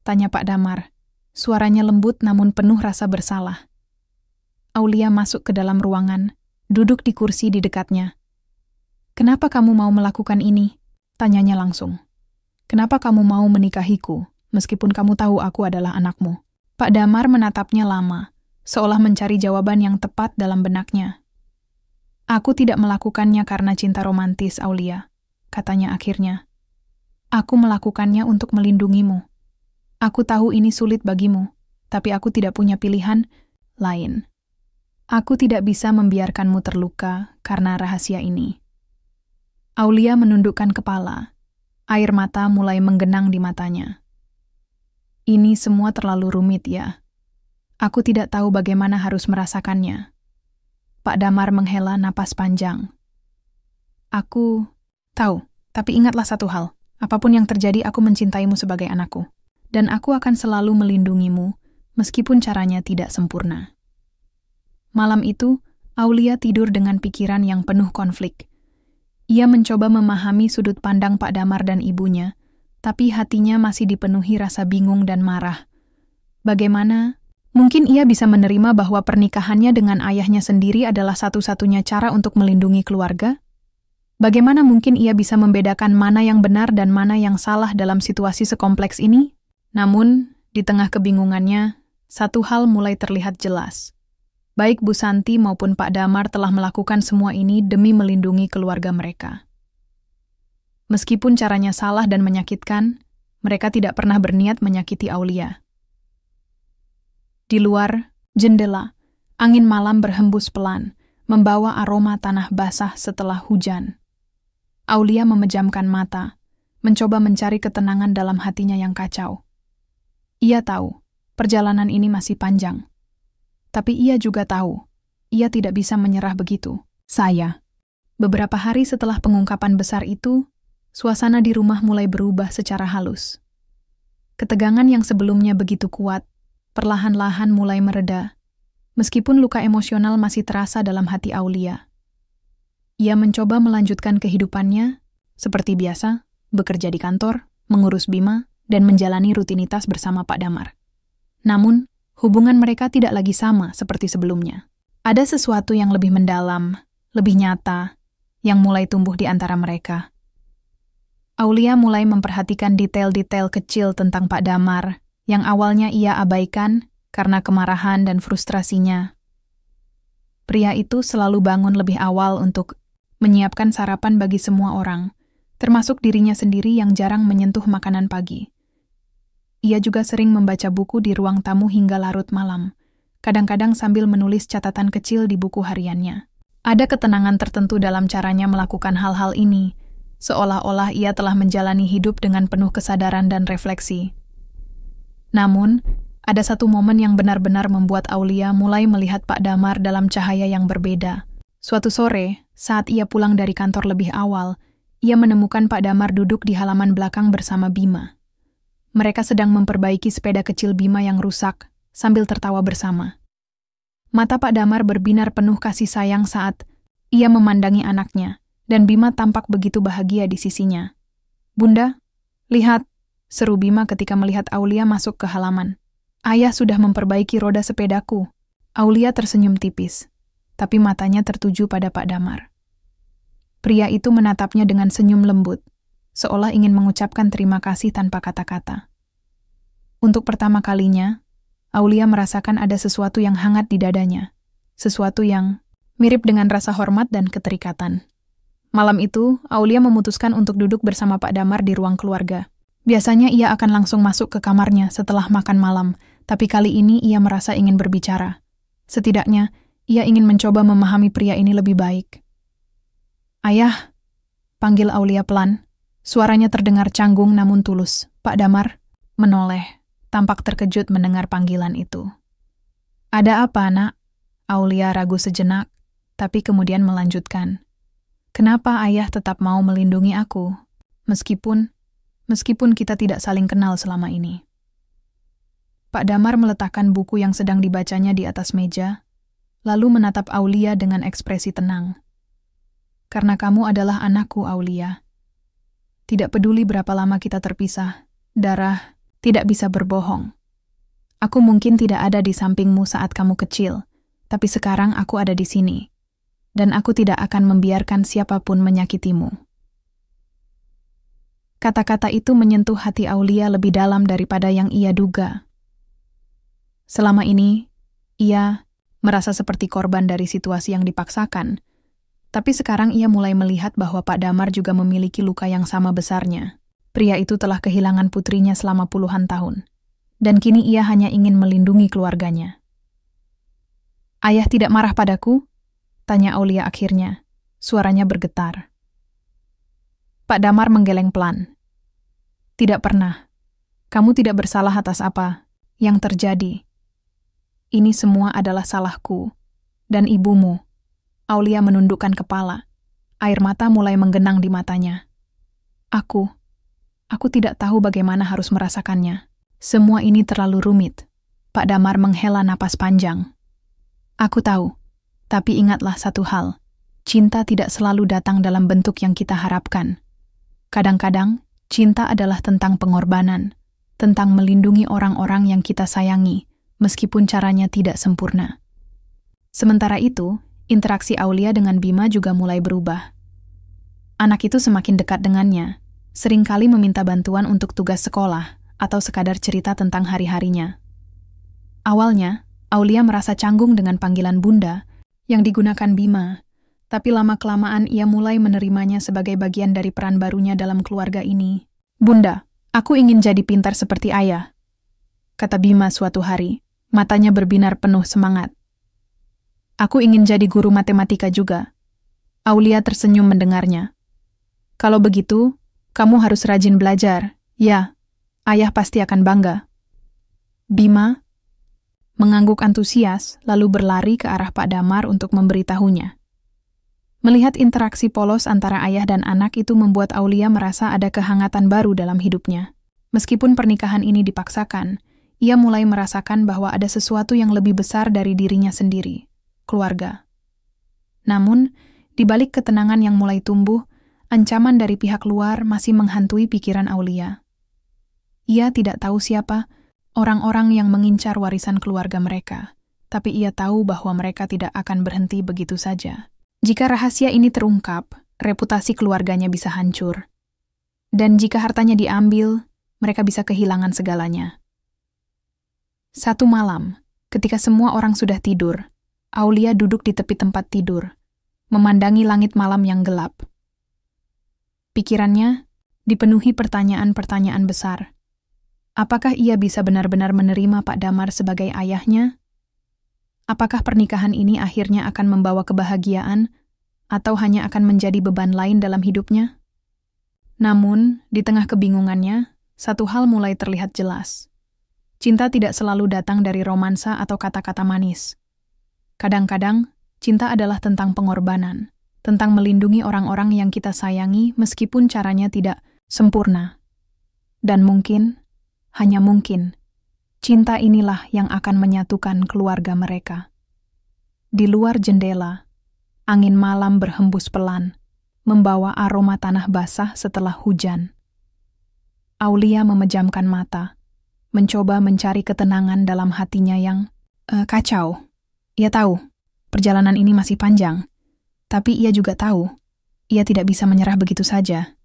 tanya Pak Damar. Suaranya lembut namun penuh rasa bersalah. Aulia masuk ke dalam ruangan, duduk di kursi di dekatnya. "Kenapa kamu mau melakukan ini?" tanyanya langsung. "Kenapa kamu mau menikahiku, meskipun kamu tahu aku adalah anakmu?" Pak Damar menatapnya lama, seolah mencari jawaban yang tepat dalam benaknya. "Aku tidak melakukannya karena cinta romantis, Aulia," katanya akhirnya. "Aku melakukannya untuk melindungimu. Aku tahu ini sulit bagimu, tapi aku tidak punya pilihan lain. Aku tidak bisa membiarkanmu terluka karena rahasia ini." Aulia menundukkan kepala. Air mata mulai menggenang di matanya. "Ini semua terlalu rumit ya. Aku tidak tahu bagaimana harus merasakannya." Pak Damar menghela napas panjang. "Aku tahu, tapi ingatlah satu hal. Apapun yang terjadi, aku mencintaimu sebagai anakku. Dan aku akan selalu melindungimu, meskipun caranya tidak sempurna." Malam itu, Aulia tidur dengan pikiran yang penuh konflik. Ia mencoba memahami sudut pandang Pak Damar dan ibunya, tapi hatinya masih dipenuhi rasa bingung dan marah. Bagaimana mungkin ia bisa menerima bahwa pernikahannya dengan ayahnya sendiri adalah satu-satunya cara untuk melindungi keluarga? Bagaimana mungkin ia bisa membedakan mana yang benar dan mana yang salah dalam situasi sekompleks ini? Namun, di tengah kebingungannya, satu hal mulai terlihat jelas. Baik Bu Santi maupun Pak Damar telah melakukan semua ini demi melindungi keluarga mereka. Meskipun caranya salah dan menyakitkan, mereka tidak pernah berniat menyakiti Aulia. Di luar jendela, angin malam berhembus pelan, membawa aroma tanah basah setelah hujan. Aulia memejamkan mata, mencoba mencari ketenangan dalam hatinya yang kacau. Ia tahu, perjalanan ini masih panjang. Tapi ia juga tahu, ia tidak bisa menyerah begitu. Beberapa hari setelah pengungkapan besar itu, suasana di rumah mulai berubah secara halus. Ketegangan yang sebelumnya begitu kuat, perlahan-lahan mulai mereda, meskipun luka emosional masih terasa dalam hati Aulia. Ia mencoba melanjutkan kehidupannya, seperti biasa, bekerja di kantor, mengurus Bima, dan menjalani rutinitas bersama Pak Damar. Namun, hubungan mereka tidak lagi sama seperti sebelumnya. Ada sesuatu yang lebih mendalam, lebih nyata, yang mulai tumbuh di antara mereka. Aulia mulai memperhatikan detail-detail kecil tentang Pak Damar, yang awalnya ia abaikan karena kemarahan dan frustrasinya. Pria itu selalu bangun lebih awal untuk menyiapkan sarapan bagi semua orang, termasuk dirinya sendiri yang jarang menyentuh makanan pagi. Ia juga sering membaca buku di ruang tamu hingga larut malam, kadang-kadang sambil menulis catatan kecil di buku hariannya. Ada ketenangan tertentu dalam caranya melakukan hal-hal ini, seolah-olah ia telah menjalani hidup dengan penuh kesadaran dan refleksi. Namun, ada satu momen yang benar-benar membuat Aulia mulai melihat Pak Damar dalam cahaya yang berbeda. Suatu sore, saat ia pulang dari kantor lebih awal, ia menemukan Pak Damar duduk di halaman belakang bersama Bima. Mereka sedang memperbaiki sepeda kecil Bima yang rusak, sambil tertawa bersama. Mata Pak Damar berbinar penuh kasih sayang saat ia memandangi anaknya, dan Bima tampak begitu bahagia di sisinya. "Bunda, lihat," seru Bima ketika melihat Aulia masuk ke halaman. "Ayah sudah memperbaiki roda sepedaku." Aulia tersenyum tipis, tapi matanya tertuju pada Pak Damar. Pria itu menatapnya dengan senyum lembut, seolah ingin mengucapkan terima kasih tanpa kata-kata. Untuk pertama kalinya, Aulia merasakan ada sesuatu yang hangat di dadanya, sesuatu yang mirip dengan rasa hormat dan keterikatan. Malam itu, Aulia memutuskan untuk duduk bersama Pak Damar di ruang keluarga. Biasanya ia akan langsung masuk ke kamarnya setelah makan malam, tapi kali ini ia merasa ingin berbicara. Setidaknya, ia ingin mencoba memahami pria ini lebih baik. "Ayah," panggil Aulia pelan. Suaranya terdengar canggung namun tulus. Pak Damar menoleh, tampak terkejut mendengar panggilan itu. "Ada apa, Nak?" Aulia ragu sejenak, tapi kemudian melanjutkan. "Kenapa ayah tetap mau melindungi aku, meskipun kita tidak saling kenal selama ini?" Pak Damar meletakkan buku yang sedang dibacanya di atas meja, lalu menatap Aulia dengan ekspresi tenang. "Karena kamu adalah anakku, Aulia. Tidak peduli berapa lama kita terpisah, darah tidak bisa berbohong. Aku mungkin tidak ada di sampingmu saat kamu kecil, tapi sekarang aku ada di sini, dan aku tidak akan membiarkan siapapun menyakitimu." Kata-kata itu menyentuh hati Aulia lebih dalam daripada yang ia duga. Selama ini, ia merasa seperti korban dari situasi yang dipaksakan, tapi sekarang ia mulai melihat bahwa Pak Damar juga memiliki luka yang sama besarnya. Pria itu telah kehilangan putrinya selama puluhan tahun, dan kini ia hanya ingin melindungi keluarganya. "Ayah tidak marah padaku?" tanya Aulia akhirnya. Suaranya bergetar. Pak Damar menggeleng pelan. "Tidak pernah. Kamu tidak bersalah atas apa yang terjadi. Ini semua adalah salahku dan ibumu." Aulia menundukkan kepala. Air mata mulai menggenang di matanya. Aku tidak tahu bagaimana harus merasakannya. Semua ini terlalu rumit." Pak Damar menghela napas panjang. "Aku tahu, tapi ingatlah satu hal. Cinta tidak selalu datang dalam bentuk yang kita harapkan. Kadang-kadang, cinta adalah tentang pengorbanan, tentang melindungi orang-orang yang kita sayangi, meskipun caranya tidak sempurna." Sementara itu, interaksi Aulia dengan Bima juga mulai berubah. Anak itu semakin dekat dengannya, seringkali meminta bantuan untuk tugas sekolah atau sekadar cerita tentang hari-harinya. Awalnya, Aulia merasa canggung dengan panggilan Bunda yang digunakan Bima, tapi lama-kelamaan ia mulai menerimanya sebagai bagian dari peran barunya dalam keluarga ini. "Bunda, aku ingin jadi pintar seperti ayah," kata Bima suatu hari, matanya berbinar penuh semangat. "Aku ingin jadi guru matematika juga." Aulia tersenyum mendengarnya. "Kalau begitu, kamu harus rajin belajar. Ya, ayah pasti akan bangga." Bima mengangguk antusias, lalu berlari ke arah Pak Damar untuk memberitahunya. Melihat interaksi polos antara ayah dan anak itu membuat Aulia merasa ada kehangatan baru dalam hidupnya. Meskipun pernikahan ini dipaksakan, ia mulai merasakan bahwa ada sesuatu yang lebih besar dari dirinya sendiri, keluarga. Namun, di balik ketenangan yang mulai tumbuh, ancaman dari pihak luar masih menghantui pikiran Aulia. Ia tidak tahu siapa orang-orang yang mengincar warisan keluarga mereka, tapi ia tahu bahwa mereka tidak akan berhenti begitu saja. Jika rahasia ini terungkap, reputasi keluarganya bisa hancur. Dan jika hartanya diambil, mereka bisa kehilangan segalanya. Satu malam, ketika semua orang sudah tidur, Aulia duduk di tepi tempat tidur, memandangi langit malam yang gelap. Pikirannya dipenuhi pertanyaan-pertanyaan besar. Apakah ia bisa benar-benar menerima Pak Damar sebagai ayahnya? Apakah pernikahan ini akhirnya akan membawa kebahagiaan, atau hanya akan menjadi beban lain dalam hidupnya? Namun, di tengah kebingungannya, satu hal mulai terlihat jelas. Cinta tidak selalu datang dari romansa atau kata-kata manis. Kadang-kadang, cinta adalah tentang pengorbanan, tentang melindungi orang-orang yang kita sayangi meskipun caranya tidak sempurna. Dan mungkin, hanya mungkin, cinta inilah yang akan menyatukan keluarga mereka. Di luar jendela, angin malam berhembus pelan, membawa aroma tanah basah setelah hujan. Aulia memejamkan mata, mencoba mencari ketenangan dalam hatinya yang kacau. Ia tahu, perjalanan ini masih panjang, tapi ia juga tahu, ia tidak bisa menyerah begitu saja.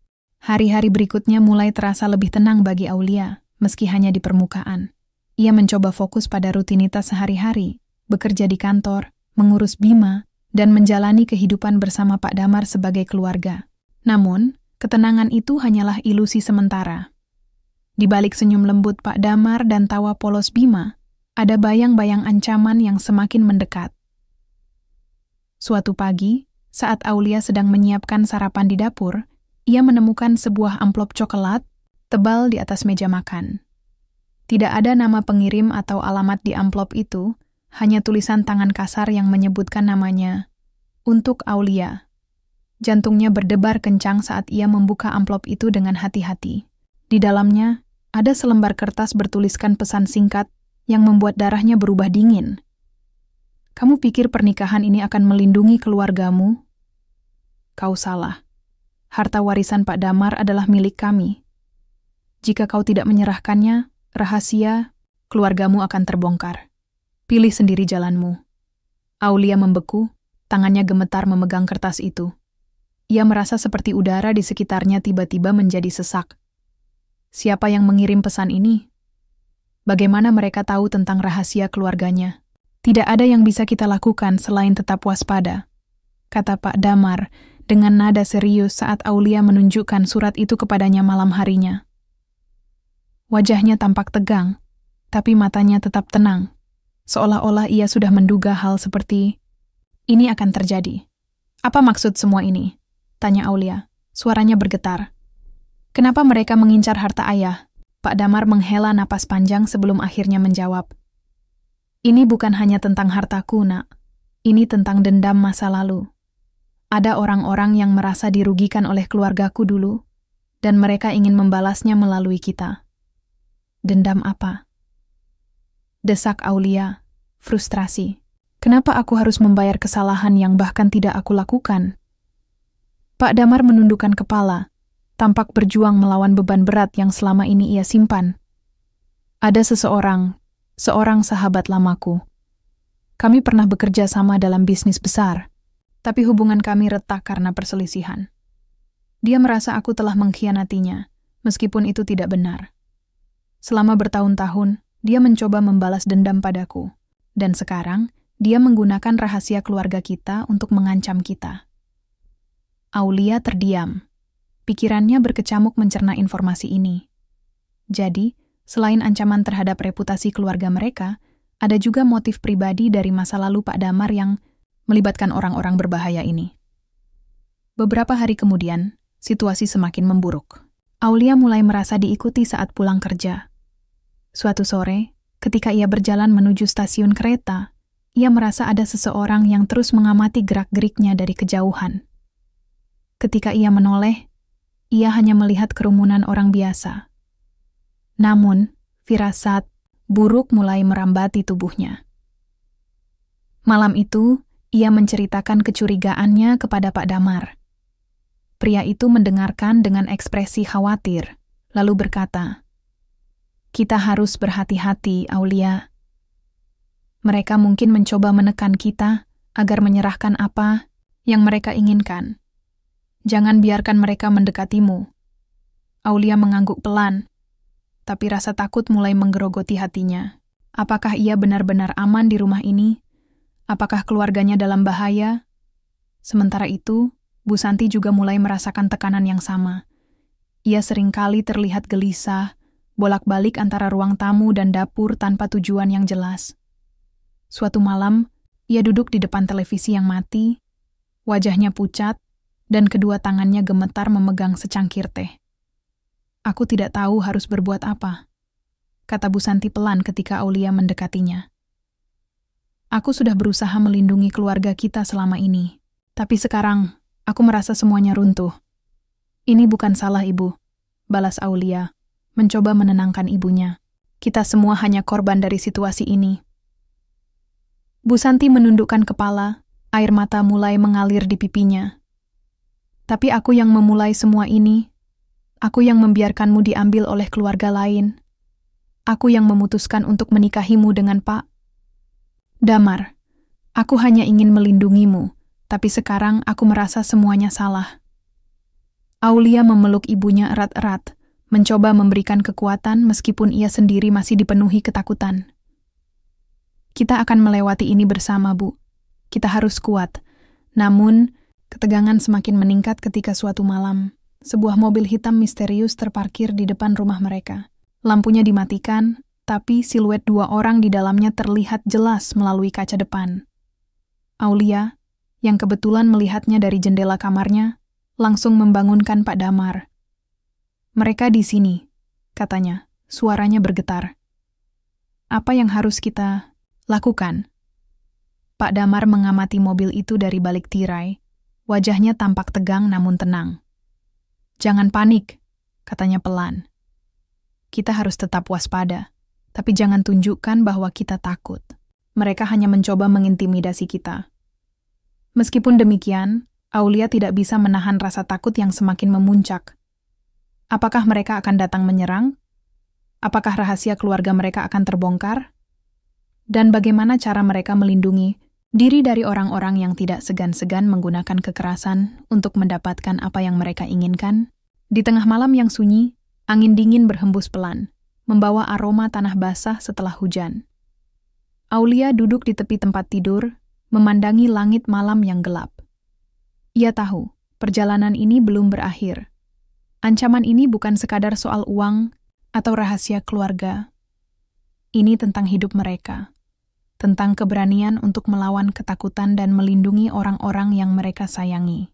Hari-hari berikutnya mulai terasa lebih tenang bagi Aulia, meski hanya di permukaan. Ia mencoba fokus pada rutinitas sehari-hari, bekerja di kantor, mengurus Bima, dan menjalani kehidupan bersama Pak Damar sebagai keluarga. Namun, ketenangan itu hanyalah ilusi sementara. Di balik senyum lembut Pak Damar dan tawa polos Bima, ada bayang-bayang ancaman yang semakin mendekat. Suatu pagi, saat Aulia sedang menyiapkan sarapan di dapur, ia menemukan sebuah amplop coklat tebal di atas meja makan. Tidak ada nama pengirim atau alamat di amplop itu, hanya tulisan tangan kasar yang menyebutkan namanya, "Untuk Aulia." Jantungnya berdebar kencang saat ia membuka amplop itu dengan hati-hati. Di dalamnya, ada selembar kertas bertuliskan pesan singkat yang membuat darahnya berubah dingin. "Kamu pikir pernikahan ini akan melindungi keluargamu? Kau salah. Harta warisan Pak Damar adalah milik kami. Jika kau tidak menyerahkannya, rahasia keluargamu akan terbongkar. Pilih sendiri jalanmu." Aulia membeku, tangannya gemetar memegang kertas itu. Ia merasa seperti udara di sekitarnya tiba-tiba menjadi sesak. Siapa yang mengirim pesan ini? Bagaimana mereka tahu tentang rahasia keluarganya? "Tidak ada yang bisa kita lakukan selain tetap waspada," kata Pak Damar dengan nada serius saat Aulia menunjukkan surat itu kepadanya malam harinya. Wajahnya tampak tegang, tapi matanya tetap tenang, seolah-olah ia sudah menduga hal seperti ini akan terjadi. "Apa maksud semua ini?" tanya Aulia, suaranya bergetar. "Kenapa mereka mengincar harta ayah?" Pak Damar menghela napas panjang sebelum akhirnya menjawab. "Ini bukan hanya tentang hartaku, Nak. Ini tentang dendam masa lalu. Ada orang-orang yang merasa dirugikan oleh keluargaku dulu, dan mereka ingin membalasnya melalui kita." "Dendam apa?" desak Aulia, frustrasi. "Kenapa aku harus membayar kesalahan yang bahkan tidak aku lakukan?" Pak Damar menundukkan kepala, tampak berjuang melawan beban berat yang selama ini ia simpan. "Ada seorang sahabat lamaku. Kami pernah bekerja sama dalam bisnis besar, tapi hubungan kami retak karena perselisihan. Dia merasa aku telah mengkhianatinya, meskipun itu tidak benar. Selama bertahun-tahun, dia mencoba membalas dendam padaku, dan sekarang dia menggunakan rahasia keluarga kita untuk mengancam kita." Aulia terdiam. Pikirannya berkecamuk mencerna informasi ini. Jadi, selain ancaman terhadap reputasi keluarga mereka, ada juga motif pribadi dari masa lalu Pak Damar yang melibatkan orang-orang berbahaya ini. Beberapa hari kemudian, situasi semakin memburuk. Aulia mulai merasa diikuti saat pulang kerja. Suatu sore, ketika ia berjalan menuju stasiun kereta, ia merasa ada seseorang yang terus mengamati gerak-geriknya dari kejauhan. Ketika ia menoleh, ia hanya melihat kerumunan orang biasa. Namun, firasat buruk mulai merambati tubuhnya. Malam itu, ia menceritakan kecurigaannya kepada Pak Damar. Pria itu mendengarkan dengan ekspresi khawatir, lalu berkata, "Kita harus berhati-hati, Aulia. Mereka mungkin mencoba menekan kita agar menyerahkan apa yang mereka inginkan. Jangan biarkan mereka mendekatimu." Aulia mengangguk pelan, tapi rasa takut mulai menggerogoti hatinya. Apakah ia benar-benar aman di rumah ini? Apakah keluarganya dalam bahaya? Sementara itu, Bu Santi juga mulai merasakan tekanan yang sama. Ia seringkali terlihat gelisah, bolak-balik antara ruang tamu dan dapur tanpa tujuan yang jelas. Suatu malam, ia duduk di depan televisi yang mati, wajahnya pucat, dan kedua tangannya gemetar memegang secangkir teh. "Aku tidak tahu harus berbuat apa," kata Bu Santi pelan ketika Aulia mendekatinya. "Aku sudah berusaha melindungi keluarga kita selama ini, tapi sekarang aku merasa semuanya runtuh." "Ini bukan salah Ibu," balas Aulia, mencoba menenangkan ibunya. "Kita semua hanya korban dari situasi ini." Bu Santi menundukkan kepala, air mata mulai mengalir di pipinya. "Tapi aku yang memulai semua ini. Aku yang membiarkanmu diambil oleh keluarga lain. Aku yang memutuskan untuk menikahimu dengan Pak Damar. Aku hanya ingin melindungimu, tapi sekarang aku merasa semuanya salah." Aulia memeluk ibunya erat-erat, mencoba memberikan kekuatan meskipun ia sendiri masih dipenuhi ketakutan. Kita akan melewati ini bersama, Bu. Kita harus kuat. Namun, ketegangan semakin meningkat ketika suatu malam, sebuah mobil hitam misterius terparkir di depan rumah mereka. Lampunya dimatikan, tapi siluet 2 orang di dalamnya terlihat jelas melalui kaca depan. Aulia, yang kebetulan melihatnya dari jendela kamarnya, langsung membangunkan Pak Damar. "Mereka di sini," katanya, suaranya bergetar. "Apa yang harus kita lakukan?" Pak Damar mengamati mobil itu dari balik tirai. Wajahnya tampak tegang namun tenang. "Jangan panik," katanya pelan. "Kita harus tetap waspada. Tapi jangan tunjukkan bahwa kita takut. Mereka hanya mencoba mengintimidasi kita." Meskipun demikian, Aulia tidak bisa menahan rasa takut yang semakin memuncak. Apakah mereka akan datang menyerang? Apakah rahasia keluarga mereka akan terbongkar? Dan bagaimana cara mereka melindungi diri dari orang-orang yang tidak segan-segan menggunakan kekerasan untuk mendapatkan apa yang mereka inginkan? Di tengah malam yang sunyi, angin dingin berhembus pelan, membawa aroma tanah basah setelah hujan. Aulia duduk di tepi tempat tidur, memandangi langit malam yang gelap. Ia tahu, perjalanan ini belum berakhir. Ancaman ini bukan sekadar soal uang atau rahasia keluarga. Ini tentang hidup mereka, tentang keberanian untuk melawan ketakutan dan melindungi orang-orang yang mereka sayangi.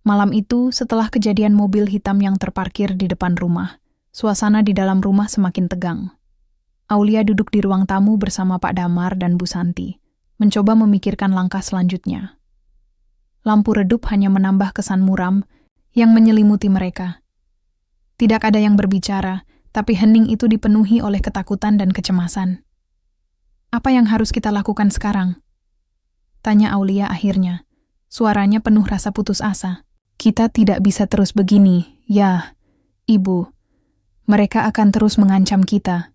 Malam itu, setelah kejadian mobil hitam yang terparkir di depan rumah, suasana di dalam rumah semakin tegang. Aulia duduk di ruang tamu bersama Pak Damar dan Bu Santi, mencoba memikirkan langkah selanjutnya. Lampu redup hanya menambah kesan muram yang menyelimuti mereka. Tidak ada yang berbicara, tapi hening itu dipenuhi oleh ketakutan dan kecemasan. "Apa yang harus kita lakukan sekarang?" tanya Aulia akhirnya. Suaranya penuh rasa putus asa. "Kita tidak bisa terus begini, ya, Ibu. Mereka akan terus mengancam kita."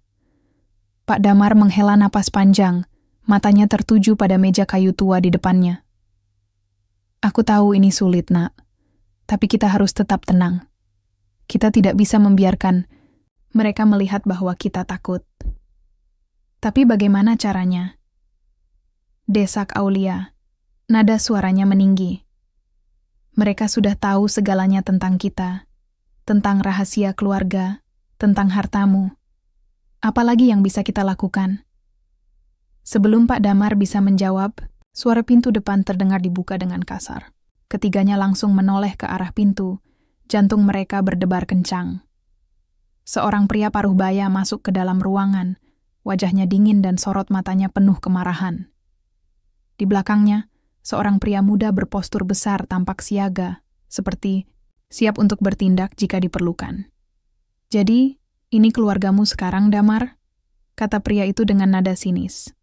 Pak Damar menghela napas panjang, matanya tertuju pada meja kayu tua di depannya. "Aku tahu ini sulit, Nak. Tapi kita harus tetap tenang. Kita tidak bisa membiarkan mereka melihat bahwa kita takut." "Tapi bagaimana caranya?" desak Aulia. Nada suaranya meninggi. "Mereka sudah tahu segalanya tentang kita, tentang rahasia keluarga, tentang hartamu. Apalagi yang bisa kita lakukan?" Sebelum Pak Damar bisa menjawab, suara pintu depan terdengar dibuka dengan kasar. Ketiganya langsung menoleh ke arah pintu, jantung mereka berdebar kencang. Seorang pria paruh baya masuk ke dalam ruangan, wajahnya dingin dan sorot matanya penuh kemarahan. Di belakangnya, seorang pria muda berpostur besar tampak siaga, seperti siap untuk bertindak jika diperlukan. "Jadi, ini keluargamu sekarang, Damar?" kata pria itu dengan nada sinis.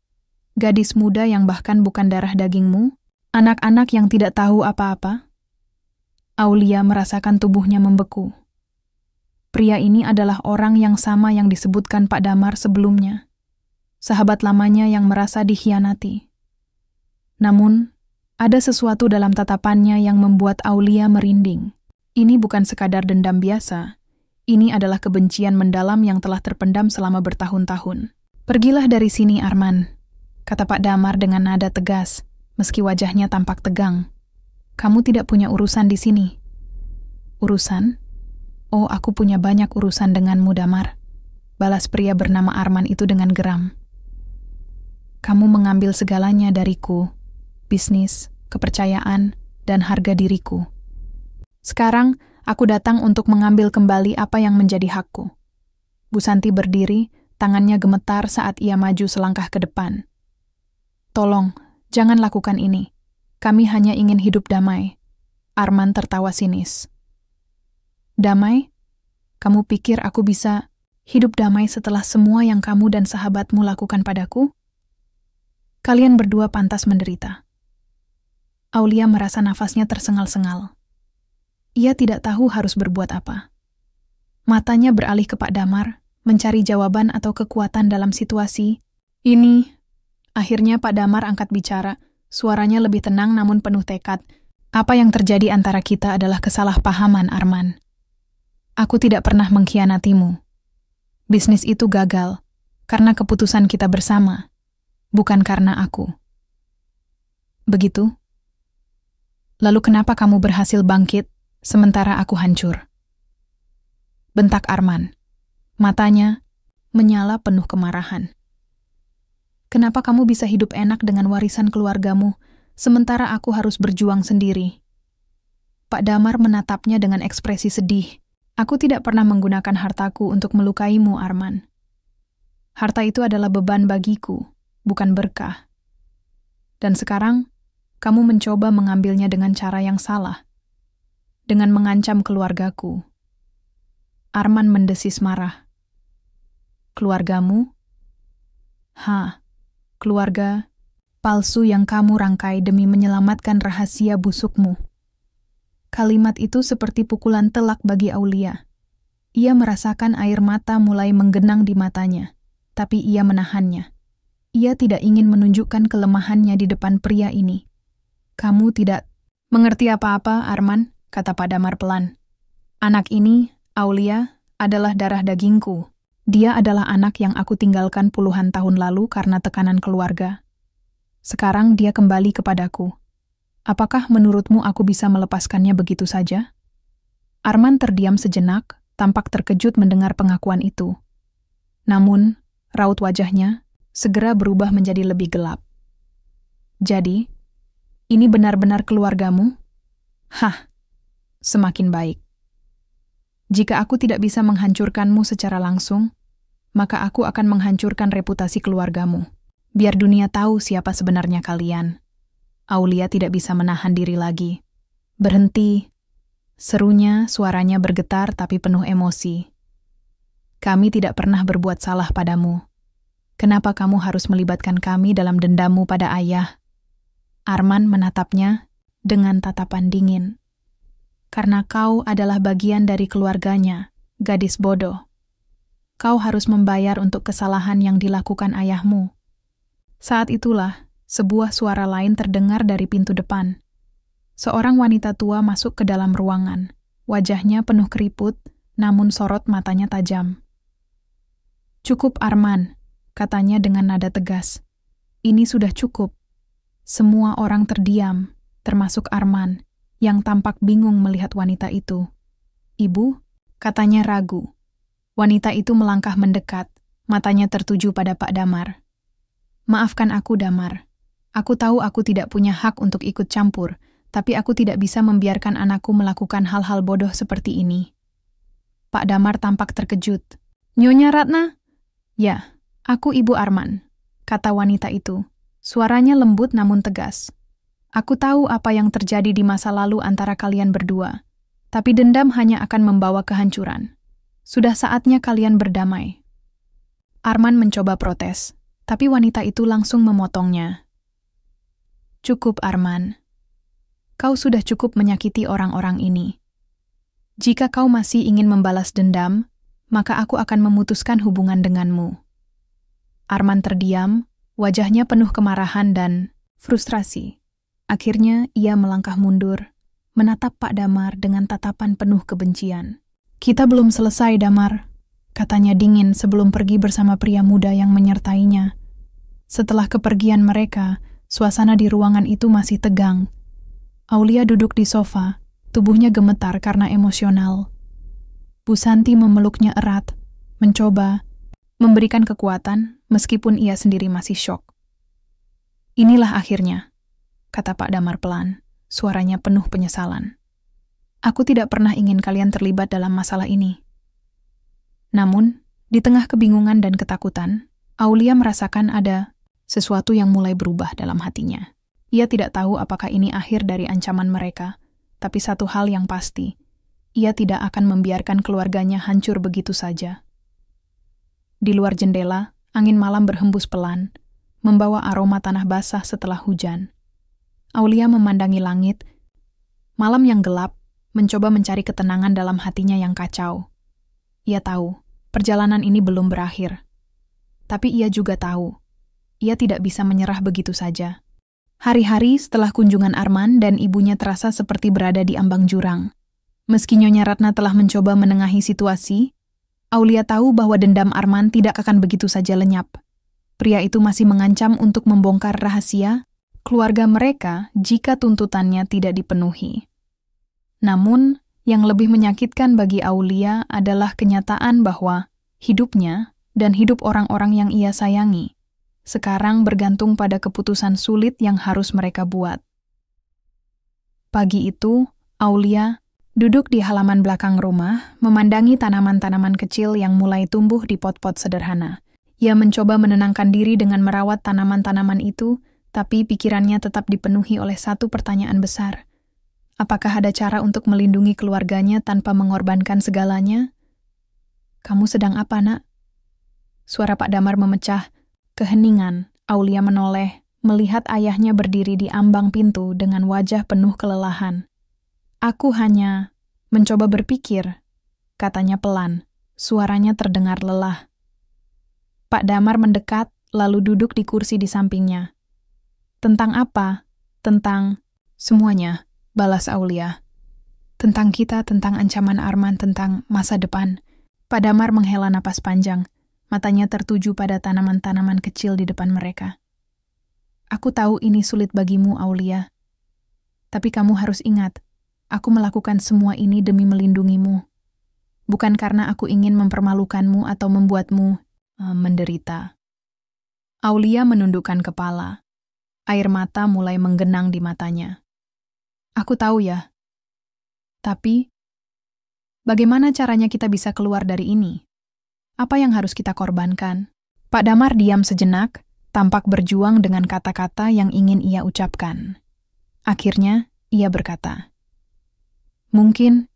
"Gadis muda yang bahkan bukan darah dagingmu? Anak-anak yang tidak tahu apa-apa?" Aulia merasakan tubuhnya membeku. Pria ini adalah orang yang sama yang disebutkan Pak Damar sebelumnya. Sahabat lamanya yang merasa dikhianati. Namun, ada sesuatu dalam tatapannya yang membuat Aulia merinding. Ini bukan sekadar dendam biasa. Ini adalah kebencian mendalam yang telah terpendam selama bertahun-tahun. "Pergilah dari sini, Arman," kata Pak Damar dengan nada tegas, meski wajahnya tampak tegang. "Kamu tidak punya urusan di sini." "Urusan? Oh, aku punya banyak urusan denganmu, Damar," balas pria bernama Arman itu dengan geram. "Kamu mengambil segalanya dariku, bisnis, kepercayaan, dan harga diriku. Sekarang, aku datang untuk mengambil kembali apa yang menjadi hakku." Bu Santi berdiri, tangannya gemetar saat ia maju selangkah ke depan. "Tolong, jangan lakukan ini. Kami hanya ingin hidup damai." Arman tertawa sinis. "Damai? Kamu pikir aku bisa hidup damai setelah semua yang kamu dan sahabatmu lakukan padaku? Kalian berdua pantas menderita." Aulia merasa nafasnya tersengal-sengal. Ia tidak tahu harus berbuat apa. Matanya beralih ke Pak Damar, mencari jawaban atau kekuatan dalam situasi ini. Akhirnya Pak Damar angkat bicara, suaranya lebih tenang namun penuh tekad. "Apa yang terjadi antara kita adalah kesalahpahaman, Arman. Aku tidak pernah mengkhianatimu. Bisnis itu gagal karena keputusan kita bersama, bukan karena aku. Begitu? Lalu kenapa kamu berhasil bangkit sementara aku hancur? Bentak Arman. Matanya menyala penuh kemarahan. Kenapa kamu bisa hidup enak dengan warisan keluargamu, sementara aku harus berjuang sendiri? Pak Damar menatapnya dengan ekspresi sedih. Aku tidak pernah menggunakan hartaku untuk melukaimu, Arman. Harta itu adalah beban bagiku, bukan berkah. Dan sekarang, kamu mencoba mengambilnya dengan cara yang salah, dengan mengancam keluargaku. Arman mendesis marah. Keluargamu? Keluarga palsu yang kamu rangkai demi menyelamatkan rahasia busukmu. Kalimat itu seperti pukulan telak bagi Aulia. Ia merasakan air mata mulai menggenang di matanya, tapi ia menahannya. Ia tidak ingin menunjukkan kelemahannya di depan pria ini. Kamu tidak mengerti apa-apa, Arman, kata Pak Damar pelan. Anak ini, Aulia, adalah darah dagingku. Dia adalah anak yang aku tinggalkan puluhan tahun lalu karena tekanan keluarga. Sekarang dia kembali kepadaku. Apakah menurutmu aku bisa melepaskannya begitu saja? Arman terdiam sejenak, tampak terkejut mendengar pengakuan itu. Namun, raut wajahnya segera berubah menjadi lebih gelap. Jadi, ini benar-benar keluargamu? Semakin baik. Jika aku tidak bisa menghancurkanmu secara langsung, maka aku akan menghancurkan reputasi keluargamu. Biar dunia tahu siapa sebenarnya kalian. Aulia tidak bisa menahan diri lagi. Berhenti. Serunya, suaranya bergetar tapi penuh emosi. Kami tidak pernah berbuat salah padamu. Kenapa kamu harus melibatkan kami dalam dendammu pada ayah? Arman menatapnya dengan tatapan dingin. Karena kau adalah bagian dari keluarganya, gadis bodoh. Kau harus membayar untuk kesalahan yang dilakukan ayahmu. Saat itulah, sebuah suara lain terdengar dari pintu depan. Seorang wanita tua masuk ke dalam ruangan. Wajahnya penuh keriput, namun sorot matanya tajam. Cukup, Arman, katanya dengan nada tegas. Ini sudah cukup. Semua orang terdiam, termasuk Arman, yang tampak bingung melihat wanita itu. Ibu, katanya ragu. Wanita itu melangkah mendekat, matanya tertuju pada Pak Damar. Maafkan aku, Damar. Aku tahu aku tidak punya hak untuk ikut campur, tapi aku tidak bisa membiarkan anakku melakukan hal-hal bodoh seperti ini. Pak Damar tampak terkejut. Nyonya Ratna? Ya, aku Ibu Arman, kata wanita itu. Suaranya lembut namun tegas. Aku tahu apa yang terjadi di masa lalu antara kalian berdua, tapi dendam hanya akan membawa kehancuran. Sudah saatnya kalian berdamai. Arman mencoba protes, tapi wanita itu langsung memotongnya. Cukup, Arman. Kau sudah cukup menyakiti orang-orang ini. Jika kau masih ingin membalas dendam, maka aku akan memutuskan hubungan denganmu. Arman terdiam, wajahnya penuh kemarahan dan frustrasi. Akhirnya ia melangkah mundur, menatap Pak Damar dengan tatapan penuh kebencian. Kita belum selesai, Damar, katanya dingin sebelum pergi bersama pria muda yang menyertainya. Setelah kepergian mereka, suasana di ruangan itu masih tegang. Aulia duduk di sofa, tubuhnya gemetar karena emosional. Bu Santi memeluknya erat, mencoba memberikan kekuatan meskipun ia sendiri masih syok. Inilah akhirnya, kata Pak Damar pelan, suaranya penuh penyesalan. Aku tidak pernah ingin kalian terlibat dalam masalah ini. Namun, di tengah kebingungan dan ketakutan, Aulia merasakan ada sesuatu yang mulai berubah dalam hatinya. Ia tidak tahu apakah ini akhir dari ancaman mereka, tapi satu hal yang pasti, ia tidak akan membiarkan keluarganya hancur begitu saja. Di luar jendela, angin malam berhembus pelan, membawa aroma tanah basah setelah hujan. Aulia memandangi langit, malam yang gelap, mencoba mencari ketenangan dalam hatinya yang kacau. Ia tahu, perjalanan ini belum berakhir. Tapi ia juga tahu, ia tidak bisa menyerah begitu saja. Hari-hari setelah kunjungan Arman dan ibunya terasa seperti berada di ambang jurang. Meski Nyonya Ratna telah mencoba menengahi situasi, Aulia tahu bahwa dendam Arman tidak akan begitu saja lenyap. Pria itu masih mengancam untuk membongkar rahasia keluarga mereka jika tuntutannya tidak dipenuhi. Namun, yang lebih menyakitkan bagi Aulia adalah kenyataan bahwa hidupnya dan hidup orang-orang yang ia sayangi sekarang bergantung pada keputusan sulit yang harus mereka buat. Pagi itu, Aulia duduk di halaman belakang rumah, memandangi tanaman-tanaman kecil yang mulai tumbuh di pot-pot sederhana. Ia mencoba menenangkan diri dengan merawat tanaman-tanaman itu, tapi pikirannya tetap dipenuhi oleh satu pertanyaan besar. Apakah ada cara untuk melindungi keluarganya tanpa mengorbankan segalanya? "Kamu sedang apa, Nak?" Suara Pak Damar memecah. Keheningan, Aulia menoleh, melihat ayahnya berdiri di ambang pintu dengan wajah penuh kelelahan. "Aku hanya mencoba berpikir," katanya pelan. Suaranya terdengar lelah. Pak Damar mendekat, lalu duduk di kursi di sampingnya. "Tentang apa?" "Tentang semuanya," balas Aulia. "Tentang kita, tentang ancaman Arman, tentang masa depan." Pak Damar menghela napas panjang. Matanya tertuju pada tanaman-tanaman kecil di depan mereka. "Aku tahu ini sulit bagimu, Aulia. Tapi kamu harus ingat, aku melakukan semua ini demi melindungimu. Bukan karena aku ingin mempermalukanmu atau membuatmu menderita." Aulia menundukkan kepala. Air mata mulai menggenang di matanya. "Aku tahu ya. Tapi, bagaimana caranya kita bisa keluar dari ini? Apa yang harus kita korbankan?" Pak Damar diam sejenak, tampak berjuang dengan kata-kata yang ingin ia ucapkan. Akhirnya, ia berkata, "Mungkin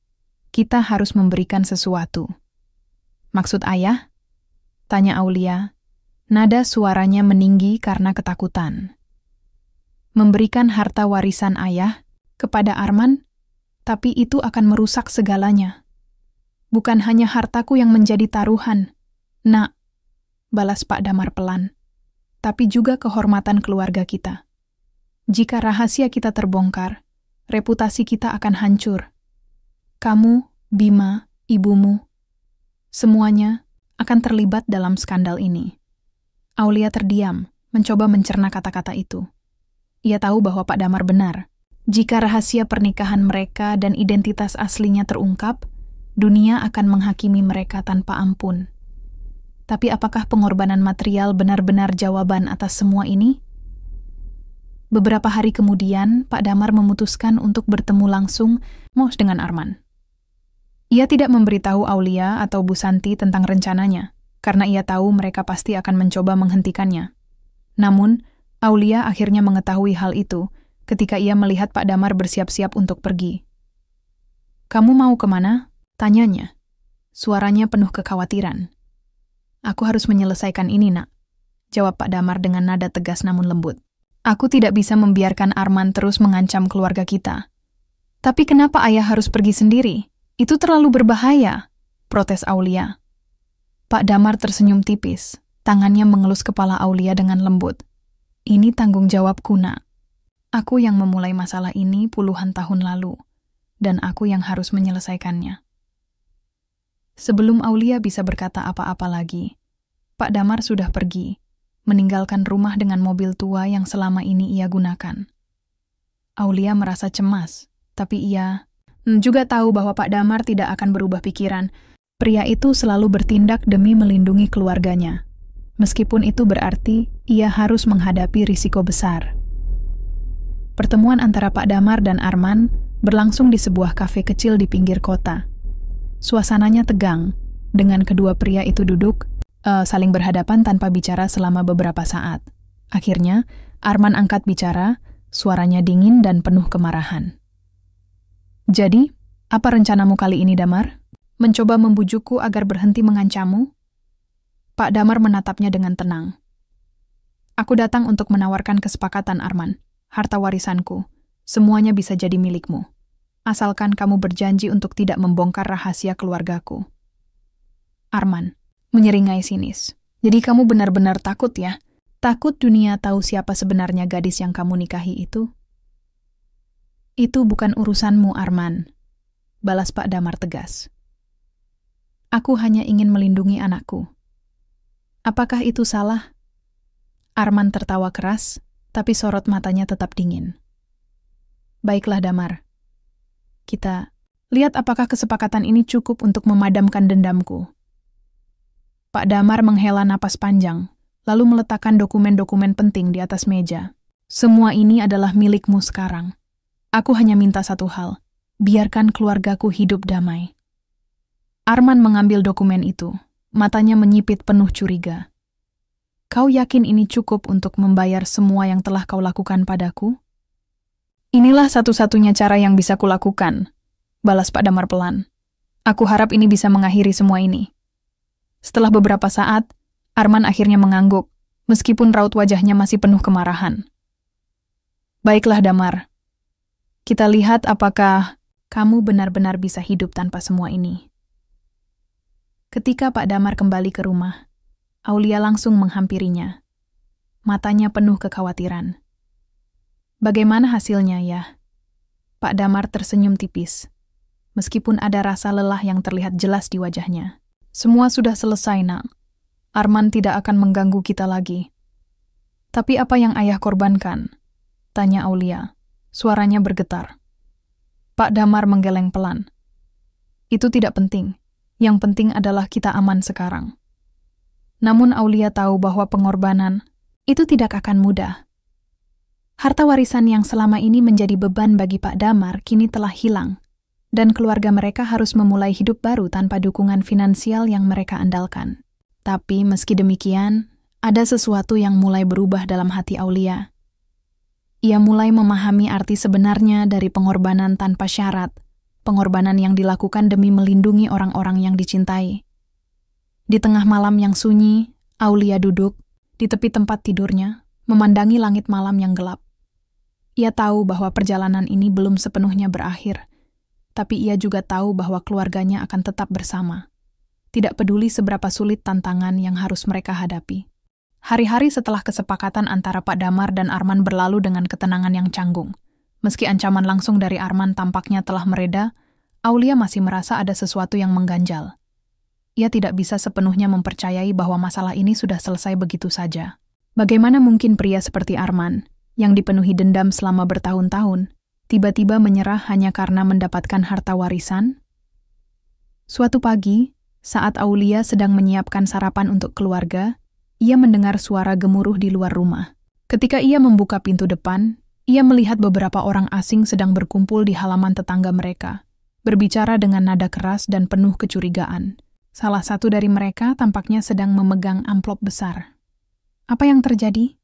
kita harus memberikan sesuatu." "Maksud ayah?" tanya Aulia. Nada suaranya meninggi karena ketakutan. "Memberikan harta warisan ayah kepada Arman, tapi itu akan merusak segalanya. Bukan hanya hartaku yang menjadi taruhan, Nak," balas Pak Damar pelan, "tapi juga kehormatan keluarga kita. Jika rahasia kita terbongkar, reputasi kita akan hancur. Kamu, Bima, ibumu, semuanya akan terlibat dalam skandal ini." Aulia terdiam, mencoba mencerna kata-kata itu. Ia tahu bahwa Pak Damar benar. Jika rahasia pernikahan mereka dan identitas aslinya terungkap, dunia akan menghakimi mereka tanpa ampun. Tapi apakah pengorbanan material benar-benar jawaban atas semua ini? Beberapa hari kemudian, Pak Damar memutuskan untuk bertemu langsung dengan Arman. Ia tidak memberitahu Aulia atau Bu Santi tentang rencananya, karena ia tahu mereka pasti akan mencoba menghentikannya. Namun, Aulia akhirnya mengetahui hal itu ketika ia melihat Pak Damar bersiap-siap untuk pergi. "Kamu mau kemana?" tanyanya. Suaranya penuh kekhawatiran. "Aku harus menyelesaikan ini, Nak," jawab Pak Damar dengan nada tegas namun lembut. "Aku tidak bisa membiarkan Arman terus mengancam keluarga kita." "Tapi kenapa ayah harus pergi sendiri? Itu terlalu berbahaya," protes Aulia. Pak Damar tersenyum tipis, tangannya mengelus kepala Aulia dengan lembut. "Ini tanggung jawabku, Nak. Aku yang memulai masalah ini puluhan tahun lalu, dan aku yang harus menyelesaikannya." Sebelum Aulia bisa berkata apa-apa lagi, Pak Damar sudah pergi, meninggalkan rumah dengan mobil tua yang selama ini ia gunakan. Aulia merasa cemas, tapi ia juga tahu bahwa Pak Damar tidak akan berubah pikiran. Pria itu selalu bertindak demi melindungi keluarganya, meskipun itu berarti ia harus menghadapi risiko besar. Pertemuan antara Pak Damar dan Arman berlangsung di sebuah kafe kecil di pinggir kota. Suasananya tegang, dengan kedua pria itu duduk, saling berhadapan tanpa bicara selama beberapa saat. Akhirnya, Arman angkat bicara, suaranya dingin dan penuh kemarahan. "Jadi, apa rencanamu kali ini, Damar? Mencoba membujukku agar berhenti mengancammu?" Pak Damar menatapnya dengan tenang. "Aku datang untuk menawarkan kesepakatan, Arman. Harta warisanku, semuanya bisa jadi milikmu. Asalkan kamu berjanji untuk tidak membongkar rahasia keluargaku." Arman menyeringai sinis. "Jadi kamu benar-benar takut ya? Takut dunia tahu siapa sebenarnya gadis yang kamu nikahi itu?" "Itu bukan urusanmu, Arman," balas Pak Damar tegas. Aku hanya ingin melindungi anakku. Apakah itu salah? Arman tertawa keras, tapi sorot matanya tetap dingin. Baiklah Damar. Kita lihat apakah kesepakatan ini cukup untuk memadamkan dendamku. Pak Damar menghela napas panjang, lalu meletakkan dokumen-dokumen penting di atas meja. Semua ini adalah milikmu sekarang. Aku hanya minta satu hal, biarkan keluargaku hidup damai. Arman mengambil dokumen itu, matanya menyipit penuh curiga. Kau yakin ini cukup untuk membayar semua yang telah kau lakukan padaku? Inilah satu-satunya cara yang bisa kulakukan, balas Pak Damar pelan. Aku harap ini bisa mengakhiri semua ini. Setelah beberapa saat, Arman akhirnya mengangguk, meskipun raut wajahnya masih penuh kemarahan. Baiklah Damar, kita lihat apakah kamu benar-benar bisa hidup tanpa semua ini. Ketika Pak Damar kembali ke rumah, Aulia langsung menghampirinya. Matanya penuh kekhawatiran. Bagaimana hasilnya ya? Pak Damar tersenyum tipis, meskipun ada rasa lelah yang terlihat jelas di wajahnya. Semua sudah selesai, Nak. Arman tidak akan mengganggu kita lagi. Tapi apa yang ayah korbankan? Tanya Aulia. Suaranya bergetar. Pak Damar menggeleng pelan. Itu tidak penting. Yang penting adalah kita aman sekarang. Namun Aulia tahu bahwa pengorbanan itu tidak akan mudah. Harta warisan yang selama ini menjadi beban bagi Pak Damar kini telah hilang, dan keluarga mereka harus memulai hidup baru tanpa dukungan finansial yang mereka andalkan. Tapi meski demikian, ada sesuatu yang mulai berubah dalam hati Aulia. Ia mulai memahami arti sebenarnya dari pengorbanan tanpa syarat, pengorbanan yang dilakukan demi melindungi orang-orang yang dicintai. Di tengah malam yang sunyi, Aulia duduk di tepi tempat tidurnya, memandangi langit malam yang gelap. Ia tahu bahwa perjalanan ini belum sepenuhnya berakhir, tapi ia juga tahu bahwa keluarganya akan tetap bersama. Tidak peduli seberapa sulit tantangan yang harus mereka hadapi. Hari-hari setelah kesepakatan antara Pak Damar dan Arman berlalu dengan ketenangan yang canggung. Meski ancaman langsung dari Arman tampaknya telah mereda, Aulia masih merasa ada sesuatu yang mengganjal. Ia tidak bisa sepenuhnya mempercayai bahwa masalah ini sudah selesai begitu saja. Bagaimana mungkin pria seperti Arman, yang dipenuhi dendam selama bertahun-tahun, tiba-tiba menyerah hanya karena mendapatkan harta warisan? Suatu pagi, saat Aulia sedang menyiapkan sarapan untuk keluarga, ia mendengar suara gemuruh di luar rumah. Ketika ia membuka pintu depan, ia melihat beberapa orang asing sedang berkumpul di halaman tetangga mereka, berbicara dengan nada keras dan penuh kecurigaan. Salah satu dari mereka tampaknya sedang memegang amplop besar. Apa yang terjadi?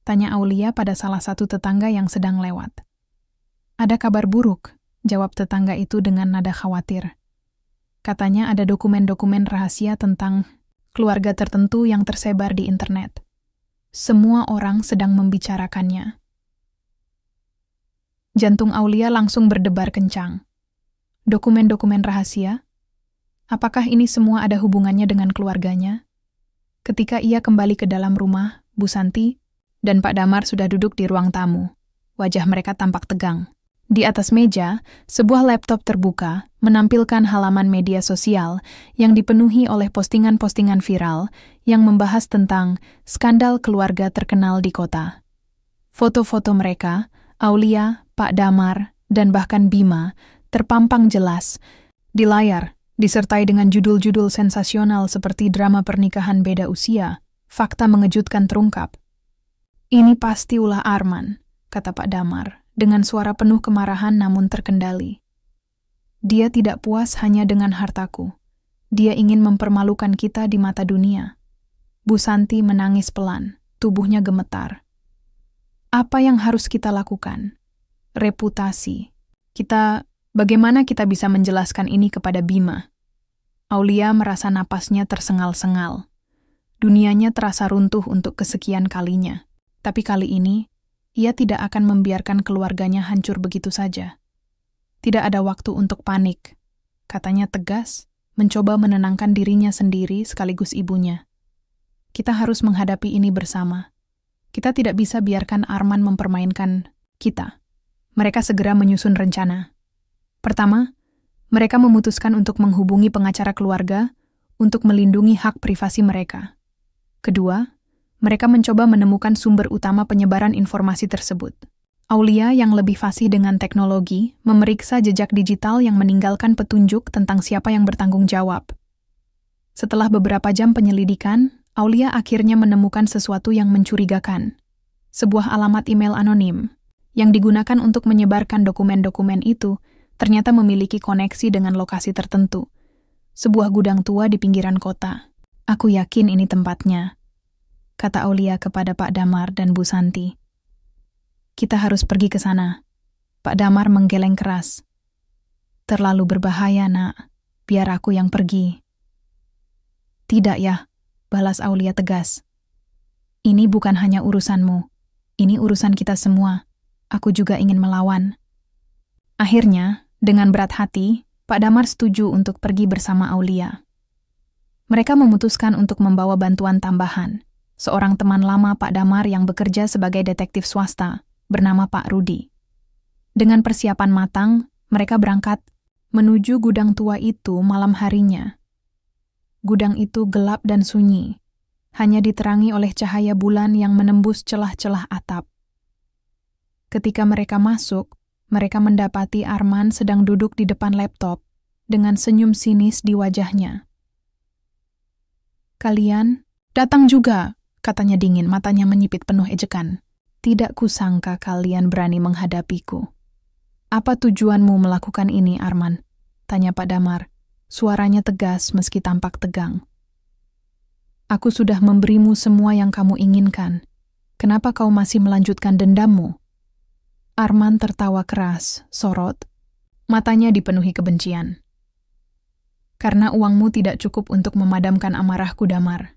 Tanya Aulia pada salah satu tetangga yang sedang lewat. Ada kabar buruk, jawab tetangga itu dengan nada khawatir. Katanya ada dokumen-dokumen rahasia tentang keluarga tertentu yang tersebar di internet. Semua orang sedang membicarakannya. Jantung Aulia langsung berdebar kencang. Dokumen-dokumen rahasia? Apakah ini semua ada hubungannya dengan keluarganya? Ketika ia kembali ke dalam rumah, Bu Santi dan Pak Damar sudah duduk di ruang tamu. Wajah mereka tampak tegang. Di atas meja, sebuah laptop terbuka menampilkan halaman media sosial yang dipenuhi oleh postingan-postingan viral yang membahas tentang skandal keluarga terkenal di kota. Foto-foto mereka, Aulia, Pak Damar, dan bahkan Bima, terpampang jelas di layar, disertai dengan judul-judul sensasional seperti drama pernikahan beda usia, fakta mengejutkan terungkap. Ini pasti ulah Arman, kata Pak Damar, dengan suara penuh kemarahan namun terkendali. Dia tidak puas hanya dengan hartaku. Dia ingin mempermalukan kita di mata dunia. Bu Santi menangis pelan, tubuhnya gemetar. Apa yang harus kita lakukan? Reputasi. Bagaimana kita bisa menjelaskan ini kepada Bima? Aulia merasa napasnya tersengal-sengal. Dunianya terasa runtuh untuk kesekian kalinya. Tapi kali ini, ia tidak akan membiarkan keluarganya hancur begitu saja. Tidak ada waktu untuk panik, katanya tegas, mencoba menenangkan dirinya sendiri sekaligus ibunya. Kita harus menghadapi ini bersama. Kita tidak bisa biarkan Arman mempermainkan kita. Mereka segera menyusun rencana. Pertama, Mereka memutuskan untuk menghubungi pengacara keluarga untuk melindungi hak privasi mereka. Kedua, mereka mencoba menemukan sumber utama penyebaran informasi tersebut. Aulia yang lebih fasih dengan teknologi memeriksa jejak digital yang meninggalkan petunjuk tentang siapa yang bertanggung jawab. Setelah beberapa jam penyelidikan, Aulia akhirnya menemukan sesuatu yang mencurigakan. Sebuah alamat email anonim yang digunakan untuk menyebarkan dokumen-dokumen itu ternyata memiliki koneksi dengan lokasi tertentu. Sebuah gudang tua di pinggiran kota. Aku yakin ini tempatnya, kata Aulia kepada Pak Damar dan Bu Santi. Kita harus pergi ke sana. Pak Damar menggeleng keras. Terlalu berbahaya, Nak. Biar aku yang pergi. Tidak ya, balas Aulia tegas. Ini bukan hanya urusanmu. Ini urusan kita semua. Aku juga ingin melawan. Akhirnya, dengan berat hati, Pak Damar setuju untuk pergi bersama Aulia. Mereka memutuskan untuk membawa bantuan tambahan, seorang teman lama Pak Damar yang bekerja sebagai detektif swasta, bernama Pak Rudi. Dengan persiapan matang, mereka berangkat menuju gudang tua itu malam harinya. Gudang itu gelap dan sunyi, hanya diterangi oleh cahaya bulan yang menembus celah-celah atap. Ketika mereka masuk, mereka mendapati Arman sedang duduk di depan laptop dengan senyum sinis di wajahnya. Kalian datang juga, katanya dingin, matanya menyipit penuh ejekan. Tidak kusangka kalian berani menghadapiku. Apa tujuanmu melakukan ini, Arman? Tanya Pak Damar. Suaranya tegas meski tampak tegang. Aku sudah memberimu semua yang kamu inginkan. Kenapa kau masih melanjutkan dendammu? Arman tertawa keras, sorot. Matanya dipenuhi kebencian. Karena uangmu tidak cukup untuk memadamkan amarahku, Damar.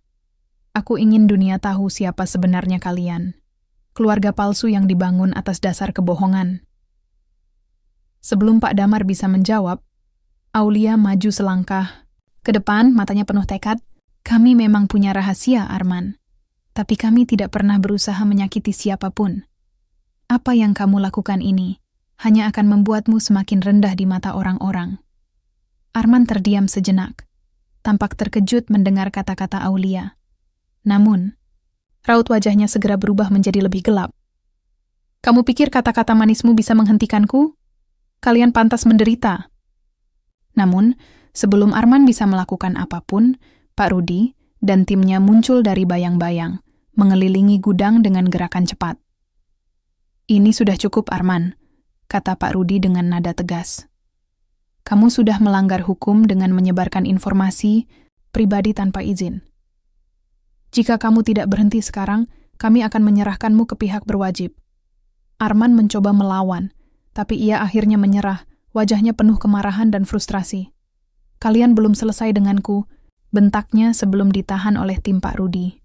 Aku ingin dunia tahu siapa sebenarnya kalian. Keluarga palsu yang dibangun atas dasar kebohongan. Sebelum Pak Damar bisa menjawab, Aulia maju selangkah ke depan, matanya penuh tekad. Kami memang punya rahasia, Arman. Tapi kami tidak pernah berusaha menyakiti siapapun. Apa yang kamu lakukan ini hanya akan membuatmu semakin rendah di mata orang-orang. Arman terdiam sejenak, tampak terkejut mendengar kata-kata Aulia. Namun, raut wajahnya segera berubah menjadi lebih gelap. Kamu pikir kata-kata manismu bisa menghentikanku? Kalian pantas menderita. Namun, sebelum Arman bisa melakukan apapun, Pak Rudi dan timnya muncul dari bayang-bayang, mengelilingi gudang dengan gerakan cepat. Ini sudah cukup, Arman, kata Pak Rudi dengan nada tegas. Kamu sudah melanggar hukum dengan menyebarkan informasi pribadi tanpa izin. Jika kamu tidak berhenti sekarang, kami akan menyerahkanmu ke pihak berwajib. Arman mencoba melawan, tapi ia akhirnya menyerah, wajahnya penuh kemarahan dan frustrasi. Kalian belum selesai denganku, bentaknya sebelum ditahan oleh tim Pak Rudi.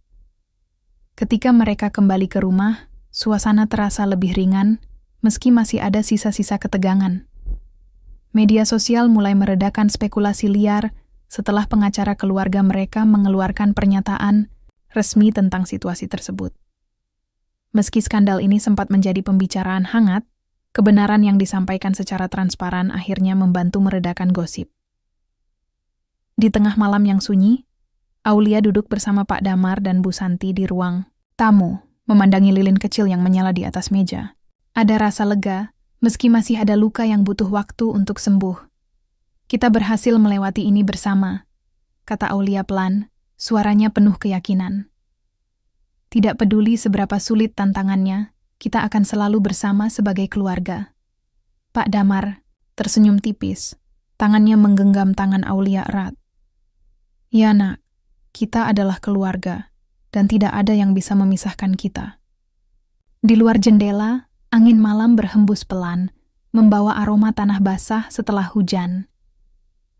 Ketika mereka kembali ke rumah, suasana terasa lebih ringan, meski masih ada sisa-sisa ketegangan. Media sosial mulai meredakan spekulasi liar setelah pengacara keluarga mereka mengeluarkan pernyataan resmi tentang situasi tersebut. Meski skandal ini sempat menjadi pembicaraan hangat, kebenaran yang disampaikan secara transparan akhirnya membantu meredakan gosip. Di tengah malam yang sunyi, Aulia duduk bersama Pak Damar dan Bu Santi di ruang tamu, memandangi lilin kecil yang menyala di atas meja. Ada rasa lega, meski masih ada luka yang butuh waktu untuk sembuh. Kita berhasil melewati ini bersama, kata Aulia pelan, suaranya penuh keyakinan. Tidak peduli seberapa sulit tantangannya, kita akan selalu bersama sebagai keluarga. Pak Damar tersenyum tipis, tangannya menggenggam tangan Aulia erat. Ya nak, kita adalah keluarga, dan tidak ada yang bisa memisahkan kita. Di luar jendela, angin malam berhembus pelan, membawa aroma tanah basah setelah hujan.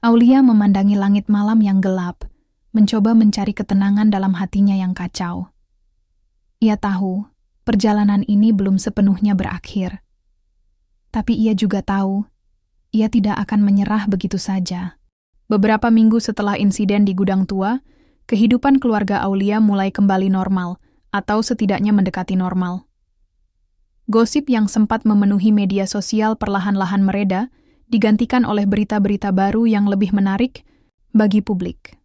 Aulia memandangi langit malam yang gelap, mencoba mencari ketenangan dalam hatinya yang kacau. Ia tahu, perjalanan ini belum sepenuhnya berakhir. Tapi ia juga tahu, ia tidak akan menyerah begitu saja. Beberapa minggu setelah insiden di gudang tua, kehidupan keluarga Aulia mulai kembali normal, atau setidaknya mendekati normal. Gosip yang sempat memenuhi media sosial perlahan-lahan mereda, digantikan oleh berita-berita baru yang lebih menarik bagi publik.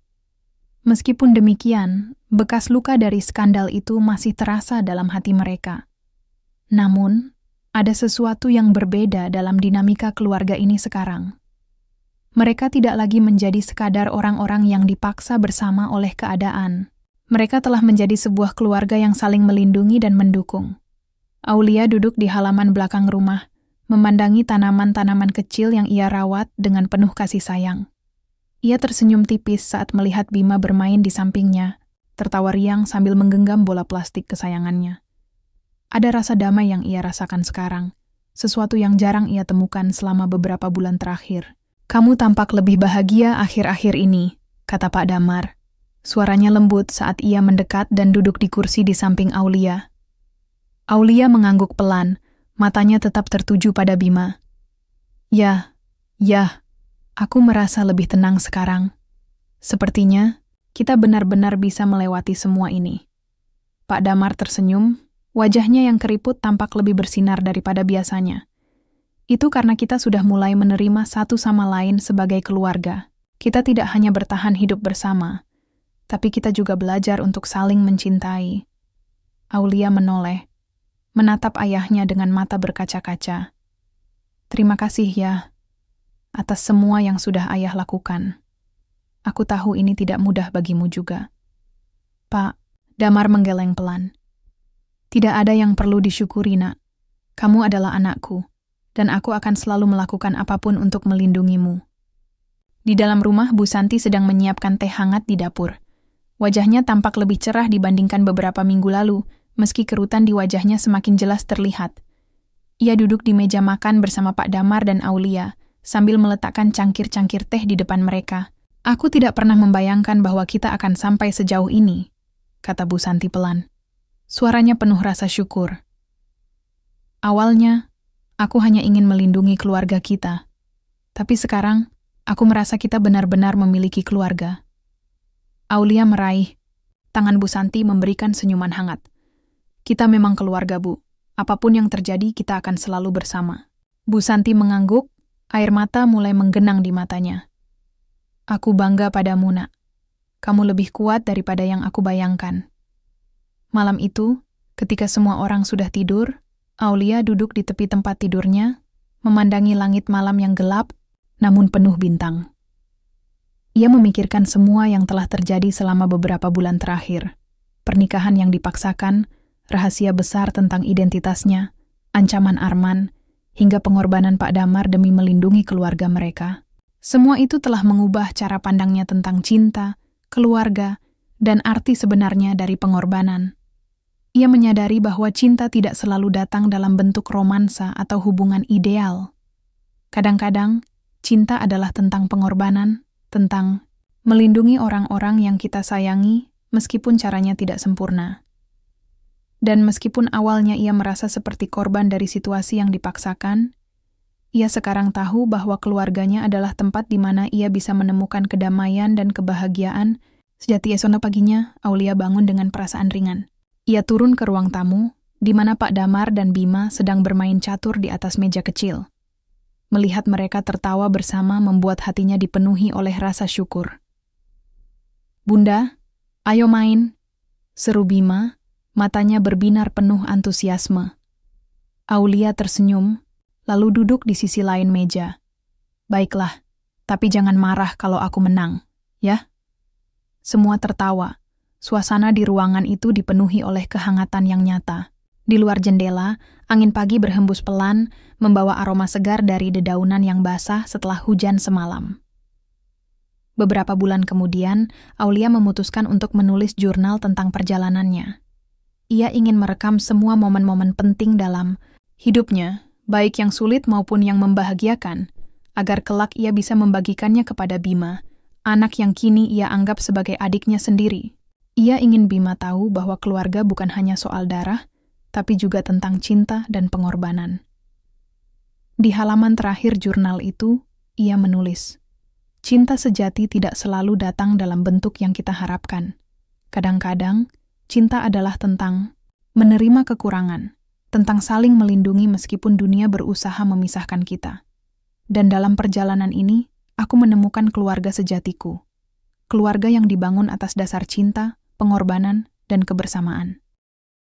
Meskipun demikian, bekas luka dari skandal itu masih terasa dalam hati mereka. Namun, ada sesuatu yang berbeda dalam dinamika keluarga ini sekarang. Mereka tidak lagi menjadi sekadar orang-orang yang dipaksa bersama oleh keadaan. Mereka telah menjadi sebuah keluarga yang saling melindungi dan mendukung. Aulia duduk di halaman belakang rumah, memandangi tanaman-tanaman kecil yang ia rawat dengan penuh kasih sayang. Ia tersenyum tipis saat melihat Bima bermain di sampingnya, tertawa riang sambil menggenggam bola plastik kesayangannya. Ada rasa damai yang ia rasakan sekarang, sesuatu yang jarang ia temukan selama beberapa bulan terakhir. "Kamu tampak lebih bahagia akhir-akhir ini," kata Pak Damar. Suaranya lembut saat ia mendekat dan duduk di kursi di samping Aulia. Aulia mengangguk pelan, matanya tetap tertuju pada Bima. Ya, aku merasa lebih tenang sekarang. Sepertinya, kita benar-benar bisa melewati semua ini." Pak Damar tersenyum, wajahnya yang keriput tampak lebih bersinar daripada biasanya. Itu karena kita sudah mulai menerima satu sama lain sebagai keluarga. Kita tidak hanya bertahan hidup bersama, tapi kita juga belajar untuk saling mencintai. Aulia menoleh, menatap ayahnya dengan mata berkaca-kaca. "Terima kasih ya, atas semua yang sudah ayah lakukan. Aku tahu ini tidak mudah bagimu juga." "Pak," Damar menggeleng pelan. "Tidak ada yang perlu disyukuri, Nak. Kamu adalah anakku, dan aku akan selalu melakukan apapun untuk melindungimu." Di dalam rumah, Bu Santi sedang menyiapkan teh hangat di dapur. Wajahnya tampak lebih cerah dibandingkan beberapa minggu lalu, meski kerutan di wajahnya semakin jelas terlihat. Ia duduk di meja makan bersama Pak Damar dan Aulia, sambil meletakkan cangkir-cangkir teh di depan mereka. "Aku tidak pernah membayangkan bahwa kita akan sampai sejauh ini," kata Bu Santi pelan. Suaranya penuh rasa syukur. "Awalnya, aku hanya ingin melindungi keluarga kita. Tapi sekarang, aku merasa kita benar-benar memiliki keluarga." Aulia meraih. Tangan Bu Santi memberikan senyuman hangat. "Kita memang keluarga, Bu. Apapun yang terjadi, kita akan selalu bersama." Bu Santi mengangguk, air mata mulai menggenang di matanya. "Aku bangga padamu, Nak. Kamu lebih kuat daripada yang aku bayangkan." Malam itu, ketika semua orang sudah tidur, Aulia duduk di tepi tempat tidurnya, memandangi langit malam yang gelap, namun penuh bintang. Ia memikirkan semua yang telah terjadi selama beberapa bulan terakhir. Pernikahan yang dipaksakan, rahasia besar tentang identitasnya, ancaman Arman, hingga pengorbanan Pak Damar demi melindungi keluarga mereka. Semua itu telah mengubah cara pandangnya tentang cinta, keluarga, dan arti sebenarnya dari pengorbanan. Ia menyadari bahwa cinta tidak selalu datang dalam bentuk romansa atau hubungan ideal. Kadang-kadang, cinta adalah tentang pengorbanan, tentang melindungi orang-orang yang kita sayangi meskipun caranya tidak sempurna. Dan meskipun awalnya ia merasa seperti korban dari situasi yang dipaksakan, ia sekarang tahu bahwa keluarganya adalah tempat di mana ia bisa menemukan kedamaian dan kebahagiaan. Sejati esok paginya, Aulia bangun dengan perasaan ringan. Ia turun ke ruang tamu, di mana Pak Damar dan Bima sedang bermain catur di atas meja kecil. Melihat mereka tertawa bersama membuat hatinya dipenuhi oleh rasa syukur. "Bunda, ayo main," seru Bima, matanya berbinar penuh antusiasme. Aulia tersenyum, lalu duduk di sisi lain meja. "Baiklah, tapi jangan marah kalau aku menang, ya?" Semua tertawa. Suasana di ruangan itu dipenuhi oleh kehangatan yang nyata. Di luar jendela, angin pagi berhembus pelan, membawa aroma segar dari dedaunan yang basah setelah hujan semalam. Beberapa bulan kemudian, Aulia memutuskan untuk menulis jurnal tentang perjalanannya. Ia ingin merekam semua momen-momen penting dalam hidupnya, baik yang sulit maupun yang membahagiakan, agar kelak ia bisa membagikannya kepada Bima, anak yang kini ia anggap sebagai adiknya sendiri. Ia ingin Bima tahu bahwa keluarga bukan hanya soal darah, tapi juga tentang cinta dan pengorbanan. Di halaman terakhir jurnal itu, ia menulis, "Cinta sejati tidak selalu datang dalam bentuk yang kita harapkan. Kadang-kadang, cinta adalah tentang menerima kekurangan, tentang saling melindungi meskipun dunia berusaha memisahkan kita." Dan dalam perjalanan ini, aku menemukan keluarga sejatiku. Keluarga yang dibangun atas dasar cinta, pengorbanan, dan kebersamaan.